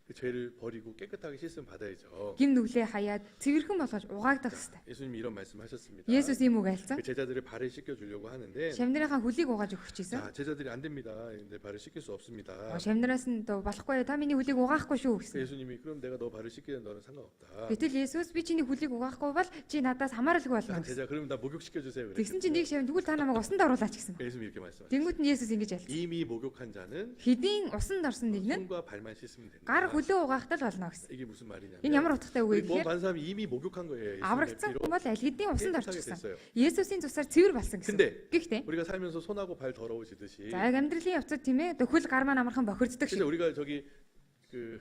그 죄를 버리고 깨끗하게 씻음 받아야죠.
Гим нүглээ хаяад цэвэрхэн болгож угаагдах хэрэгтэй.
예수님이 이런 말씀하셨습니다.
Есүс ийм үг айлцсан.
그 제자들의 발을 씻겨 주려고 하는데
Шамнарынхаа хөлийг угааж өгч
자,
ийсэн.
제자들이 안 됩니다. 내 발을 씻길 수 없습니다.
Шамнараас нь дөө болохгүй та миний хөлийг угаахгүй шүү
그
гэсэн.
예수님이 그럼 내가 너 발을 씻기는 너는 상관없다.
Гэтэл Есүс би чиний хөлийг угаахгүй бол чи надаас хамааралгүй
자,
болно гэсэн.
제자 그러면 나 목욕시켜 주세요.
Тэгсэн чинь нэг шавь тэгвэл та намайг усанд оруулаач гэсэн.
예수님이 이렇게 말씀하셨어요.
Тэнгүүт нь Есүс ингэж айлцсан.
이미 목욕한 자는
Хэдийн усанд орсон нэг нь
손과 발만 씻으면 된다.
гар хөлөө угаахтал болно гэсэн.
이게 무슨 말이냐면
Энэ ямар утгатай үг вэ
구원
гэхээр
받은 사람이 이미 목욕한 거예요.
аврагдсан
예수님의
хүн бол аль хэдийн усанд
깨끗하게
орчихсон.
됐어요.
Есүсийн цусаар цэвэр болсон гэсэн.
근데
Гэхдээ
우리가 살면서 손하고 발 더러워지듯이
за яг амьдралын явцад тийм ээ хөл гар маань амархан бохирддаг
근데
шиг.
우리가 저기 그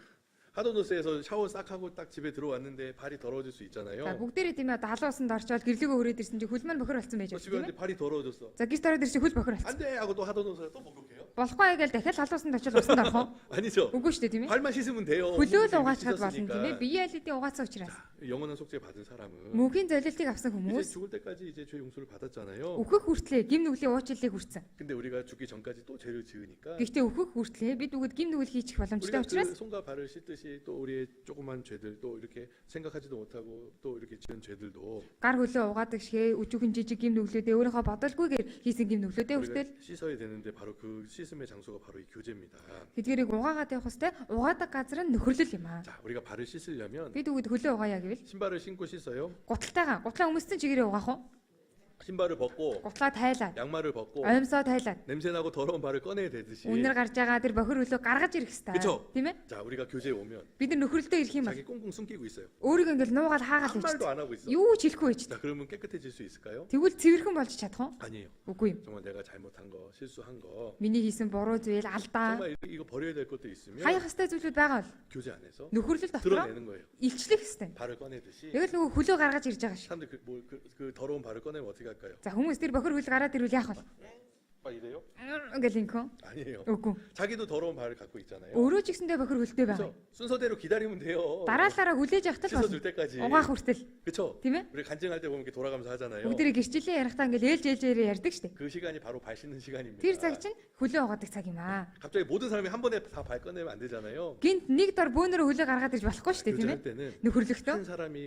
하도노스에서 샤워 싹 하고 딱 집에 들어왔는데 발이 더러워질 수 있잖아요.
За бүгдээрээ тийм ээ далуу усанд орчоод гэрлэгөө хүрээд ирсэн чинь хөл маань бохир болсон байж
또
байна
집에
тийм
왔는데
ээ.
발이 더러워졌어.
За гис тараад ирсэн хөл бохир болсон.
안 돼! 하고 또 하도노스에 또 목욕해요?
Болохгүй гэж дахиад далуу усанд очоод усанд орох уу?
아니죠.
Үгүй шүү дээ тийм ээ.
발만 씻으면 돼요.
Хөлөө л
이미
угаачаад болно тийм
씻었으니까.
ээ. Биеэ аль хэдийн угаацсан учраас.
영원한 속죄 받은 사람은
Мөнхийн золилтыг авсан
이제
хүмүүс
죽을 때까지 이제 죄 용서를 받았잖아요.
өөхөх хүртлээ гим нүглийн уучлалыг хүртсэн.
근데 우리가 죽기 전까지 또 죄를 지으니까
Гэхдээ өөхөх хүртлээ бид үгэд гим нүгэл хийчих
우리가
боломжтой учраас
그 손과 발을 씻듯이 또 우리의 조그만 죄들 또 이렇게 생각하지도 못하고 또 이렇게 지은 죄들도
гар хөлөө угаадаг шигээ өчүүхэн жижиг гим нүглүүдээ өөрийнхөө бодолгүйгээр хийсэн гим нүглүүдээ хүртэл
우리가 씻어야 되는데 바로 그 씻음의 장소가 바로 이 교제입니다.
тэдгэрийг угаагаад явах хэвээр угаадаг газар нь нөхөрлөл юм аа.
자, 우리가 발을 씻으려면
Бид үгэд хөлөө угаая гэвэл
신발을 신고 씻어요.
гуталтайгаа өмссөн чигээрээ угаах уу?
신발을 벗고
Гутлаа тайлаад,
양말을 벗고
оймсоо тайлаад,
냄새나고 더러운 발을 꺼내야 되듯이.
үнэр гарч байгаа тэр бохир хөлөө гаргаж ирэх
그쵸?
хэвээр. Тийм ээ?
자, 우리가 교제에 오면
Бид нар нөхөрлөлтөө ирэх юм бол
자기 꽁꽁 숨기고 있어요.
өөрийгөө ингээл нуугаад хаагаад
한 말도
байж.
안 하고 있어.
Юу ч хэлэхгүй байж.
자, 그러면 깨끗해질 수 있을까요?
Тэгвэл цэвэрхэн болж чадах уу?
아니에요.
Үгүй юм.
정말 내가 잘못한 거, 실수한 거,
Миний хийсэн буруу зүйл алдаа.
정말 이거 버려야 될 것도 있으면
Хаях хэвээр зүйлүүд байгаа бол
교제 안에서
нөхөрлөл дотроо
드러내는 거예요.
илчлэх хэвээр.
발을 꺼내듯이.
Яг л нөгөө хөлөө гаргаж ирж байгаа шиг.
사람들 그 더러운 발을 꺼내면 어떻게 할까요?
За хүмүүс тэр бохир хөл гараад ирвэл яах вэ?
막 이래요?
Ингээл инкෝ.
아니에요.
Үгүй.
자기도 더러운 발을 갖고 있잖아요.
Өөрөө ч гэсэндээ бохир хөлтэй
그래서
байгаа.
순서대로 기다리면 돼요.
Дараалалаараа хүлээж авах тал
씻어줄
болно.
때까지.
Угаах хүртэл.
그렇죠?
Тийм ээ?
우리 간증할 때 보면 이렇게 돌아가면서 하잖아요.
Бүгдээ гэрчлэлээ ярихдаа ингээл ээлжээрээ ярьдаг штеп.
그 시간이 바로 발 씻는 시간입니다.
Тэр цаг чинь хөлөө угаадаг цаг юм аа.
갑자기 모든 사람이 한 번에 다 발 꺼내면 안 되잖아요.
Гинт нэг дор бөөнөрөө хөлөө гаргаад ирж болохгүй штеп тийм
교제할
ээ?
때는
Нөхөрлөختөө
한 사람이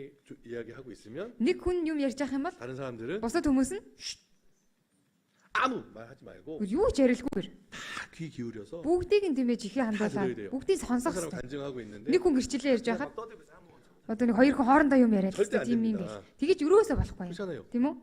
이야기하고 있으면
нэг хүн юм ярьж байгаа юм бол
다른 사람들은
бусад хүмүүс нь
아무 말 하지 말고
юу ч ярилгүйгээр
다 귀 기울여서
бүгдийг нь тийм ээ чихээ
들어야 돼요.
хандуулаад бүгдийг
한
сонсох
사람
хэрэгтэй.
간증하고 있는데
Нэг хүн гэрчлэлээ ярьж
그냥
байхад
막 떠들고 있어. 아무
одоо нэг хоёр хүн хоорондоо юм яриад
절대 안
хэвчээ тийм юм
됩니다.
гэж. Тэгэж өрөөсөө болохгүй.
그렇잖아요.
Тийм үү?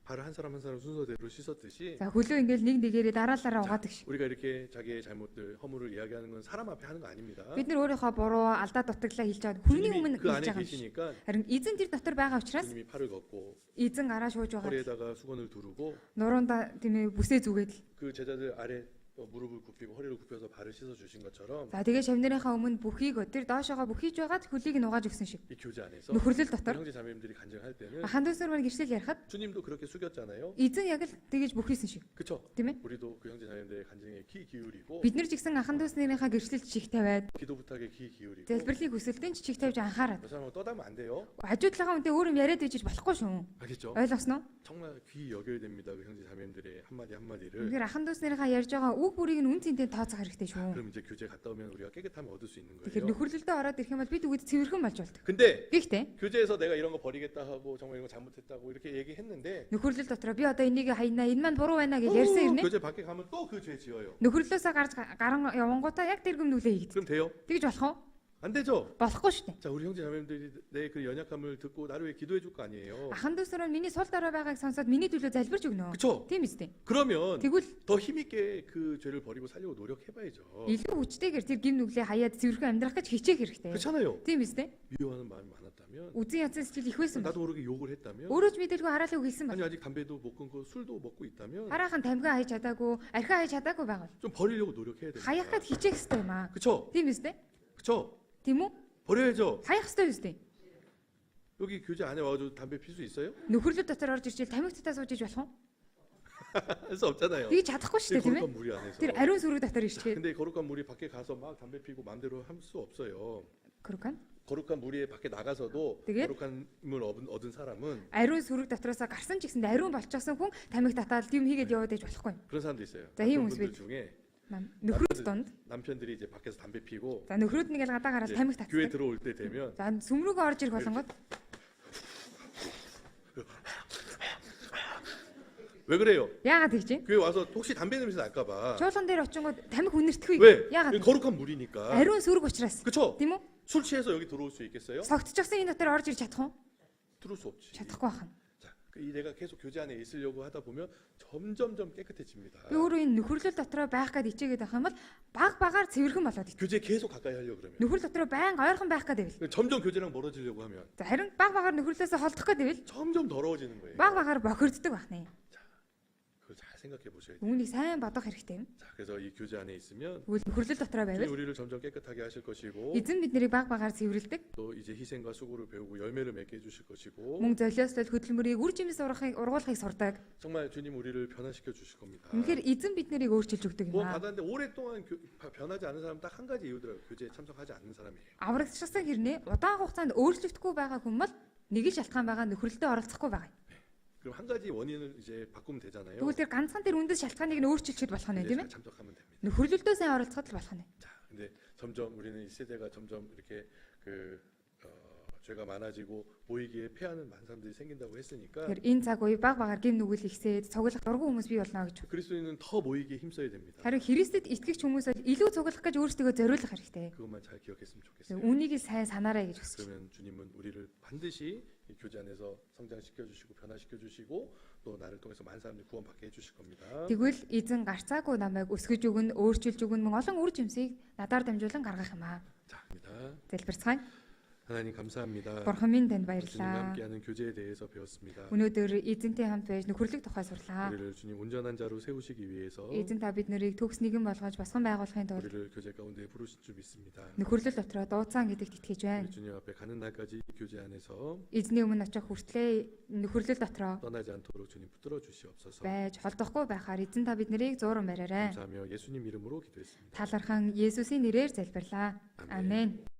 발을 한 사람 한 사람 순서대로 씻었듯이
За хөлөө ингээл нэг нэгээрээ дараалалаараа угаадаг ш.
우리가 이렇게 자기의 잘못들 허물을 이야기하는 건 사람 앞에 하는 거 아닙니다.
Бид нар өөрийнхөө буруу алдаа дутагдлаа хэлж аваад хүний
주님이
өмнө
그
хэлж
안에
байгаа юм.
계시니까
Харин эзэн тэр дотор байгаа учраас
주님이 팔을 걷고
эзэн араа шууж байгаа.
허리에다가 수건을 두르고
Нуруундаа тийм ээ бүсээ зүгээд л.
그 제자들 아래 무릎을 굽히고 허리를 굽혀서 발을 씻어 주신 것처럼
За тэгээ шавнырынхаа өмнө бүхийг тэр доошоогоо бүхийж байгаад хөлийг нь угааж өгсөн шиг.
이 교제 안에서
Нөхөрлөл дотор
형제 자매님들이 간증할 때는
хандуусар маань гэрчлэл ярихад
주님도 그렇게 숙였잖아요.
эзэн яг л тэгэж бүхийсэн шиг.
그렇죠?
Тийм ээ?
우리도 그 형제 자매님들의 간증에 귀 기울이고
Бид нар ч гэсэн хандуусныхаа гэрчлэлд чих тавиад
기도 부탁에 귀 기울이고
залбирлын хүсэлтэн ч чих тавьж анхаарад.
그 사람을 떠다면 안 돼요.
Хажуудлахаа үнтэй өөр юм яриад ижиж болохгүй шүү.
알겠죠?
Ойлгосноо?
정말 귀 여겨야 됩니다. 그 형제 자매님들의 한마디 한마디를.
Тэгэхээр хандуусныхаа ярьж байгаа үг бүрийг нь үн цэнтэй тооцох хэрэгтэй шүү.
그럼 이제 교제 갔다 오면 우리가 깨끗함을 얻을 수 있는
Тэгэхээр
거예요.
нөхөрлөлдөө ороод ирэх юм бол бид үгэд цэвэрхэн болж болдог.
근데
Гэхдээ
교제에서 내가 이런 거 버리겠다 하고 정말 이런 거 잘못했다고 이렇게 얘기했는데
нөхөрлөл дотроо би одоо энийг хайнаа энэ маань буруу байна гэж ярьсан ирнэ.
교제 밖에 가면 또 그 죄 지어요.
Нөхөрлөлөөсөө гарч гарan явангуудаа яг тэр гүмнүүлээ хийгд.
그럼 돼요?
Тэгж болох уу?
안 되죠.
Болохгүй шүү дээ.
자, 우리 형제 자매님들이 내 그 연약함을 듣고 나를 위해 기도해 줄 거 아니에요.
Ахан дүүсрэн миний сул дорой байгааг сонсоод миний төлөө залбирч өгнө.
그쵸?
Тийм үстэй.
그러면
Тэгвэл
더 힘있게 그 죄를 버리고 살려고 노력해봐야죠.
илүү хүчтэйгээр тэр гим нүглээ хаяад цэвэрхэн амьдрах гэж хичээх хэрэгтэй.
그렇잖아요.
Тийм үстэй.
미워하는 마음이 많았다면,
Үзэн язан сэтгэл их байсан бол
나도 모르게 욕을 했다면,
өөрөө ч мэдээлгүй хараалыг хэлсэн бол
아니 아직 담배도 못 끊고 술도 먹고 있다면
хараахан тамхиа хайж чадаагүй, архиа хайж чадаагүй байгаад
좀 버리려고 노력해야
хаях
됩니다.
гээд хичээх хэрэгтэй юм аа.
그쵸?
Тийм үстэй.
그쵸?
Тийм үү?
버려야죠.
Хаях хэрэгтэй үстэй.
여기 교제 안에 와가지고 담배 필 수 있어요?
Нөхөрлөл дотор орж ирчихэл тамхитаа сууж иж болох уу?
할 수 없잖아요.
Тэгж чадахгүй
이
шүү дээ тийм ээ.
거룩한 물이 안에서.
Тэр 아리ун сүрэг дотор ирчихээ.
근데 거룩한 물이 밖에 가서 막 담배 피고 마음대로 할 수 없어요.
Крукан.
거룩한 물이 밖에 나가서도
되게?
거룩한 물 얻은 사람은
Ариун сүрэг дотроос гарсан ч гэсэндээ ариун болчихсон хүн тамхи татаад юм хийгээд яваад иж болохгүй.
그런 사람도 있어요.
자, 이
남편분들
모습이-
중에
Нөхрүүд донд.
남편들이 이제 밖에서 담배 피고
За нөхрүүд нэг л гадаа гараад
이제
тамхи
교회
татдаг.
들어올 때 되면
За сүмрүүгөө орж ирэх болонгод
왜 그래요?
яагаад тэгж юм?
교회 와서 혹시 담배 냄새 날까봐.
Чуулган дээр очингод тамхи үнэртэх
왜?
үү? Яагаад?
이거 거룩한 물이니까.
Ариун сүрэг учраас.
그쵸?
Тийм үү?
술 취해서 여기 들어올 수 있겠어요?
Согтчихсан энэ дотор орж ирж чадах уу?
들어올 수 없지.
Чадахгүй байна.
자, 이 내가 계속 교제 안에 있으려고 하다 보면 점점점 깨끗해집니다.
Би өөрөө энэ нөхөрлөл дотроо байх гээд ичээгээд байх юм бол баг багаар цэвэрхэн болоод ит.
교제 계속 가까이 하려고 그러면.
Нөхөрлөл дотроо байнга ойрхон байх гээд байвал.
점점 교제랑 멀어지려고 하면
За харин баг багаар нөхөрлөөсөө холдох гээд байвал
점점 더러워지는 거예요.
баг багаар бохирддаг байна.
그걸 잘 생각해 보셔야 돼요.
Үүнийг сайн бодох хэрэгтэй юм.
자, 그래서 이 교제 안에 있으면
Тэгвэл нөхөрлөл дотроо
주님
байвал
우리를 점점 깨끗하게 하실 것이고
эзэн биднийг баг багаар цэвэрлдэг.
또 이제 희생과 수고를 배우고 열매를 맺게 해주실 것이고
Мөн золиослол хөдөлмөрийг үр жимс ургуулахыг сурдаг.
정말 주님 우리를 변화시켜 주실 겁니다.
Үнэхээр эзэн биднийг өөрчилж өгдөг
뭐
юм аа.
받았는데 오랫동안 변하지 않은 사람 딱 한 가지 이유더라고요. 교제에 참석하지 않는 사람이에요.
Аврагдчихсан хэрнээ удаан хугацаанд өөрчлөгдөхгүй байгаа хүн бол нэг л шалтгаан байгаа нөхөрлөлтөд оролцохгүй байгаа.
그럼 한 가지 원인을 이제 바꾸면 되잖아요.
Тэгвэл тэр ганцхан тэр үндэс шалтгааныг нь өөрчилчихэд болох нь
이제
тийм
잘
ээ.
참석하면 됩니다.
Нөхөрлөлтөө сайн оролцоход л болох нь.
자, 근데 점점 우리는 이 세대가 점점 이렇게 그 죄가 많아지고 모이기에 패하는 많은 사람들이 생긴다고 했으니까
Тэгэхээр энэ цаг үе баг багаар гин нүгэл ихсээд цуглах дургүй хүмүүс бий болно гэж.
그리스도인은 더 모이기에 힘써야 됩니다.
Харин Христэд итгэгч хүмүүс бол илүү цуглах гэж өөрсдөө зориулах хэрэгтэй.
그것만 잘 기억했으면 좋겠어요.
Үнийг сайн санаарай гэж хүсэж.
그러면 주님은 우리를 반드시 이 교제 안에서 성장시켜 주시고 변화시켜 주시고 또 나를 통해서 많은 사람들이 구원받게 해주실 겁니다.
Тэгвэл эзэн гарцаагүй намайг өсгөж өгнө, өөрчилж өгнө, мөн олон үр жимсийг надаар дамжуулан гаргах юм аа.
자, 입니다.
Залбирцгаая.
하나님 감사합니다.
Бурхан минь танд
주님과
баярлалаа.
함께하는 교제에 대해서 배웠습니다.
Өнөөдөр эзэнтэй хамт байж нөхөрлөг тухай сурлаа.
우리를 주님 온전한 자로 세우시기 위해서
Эзэн та бид нарыг төгс нэгэн болгож босгон байгуулахын тулд
우리를 교제 가운데 부르신 줄 믿습니다.
нөхөрлөл дотроо дууцаан гэдэгт итгэж байна.
우리 주님 앞에 가는 날까지 이 교제 안에서
Эзний өмнө очих хүртлээр нөхөрлөл дотроо
떠나지 않도록 주님 붙들어 주시옵소서.
байж холдохгүй байхаар эзэн та бид нарыг зууран бариарай.
감사하며 예수님 이름으로 기도했습니다.
Талархан Есүсийн нэрээр залбирлаа.
아멘.
Амен.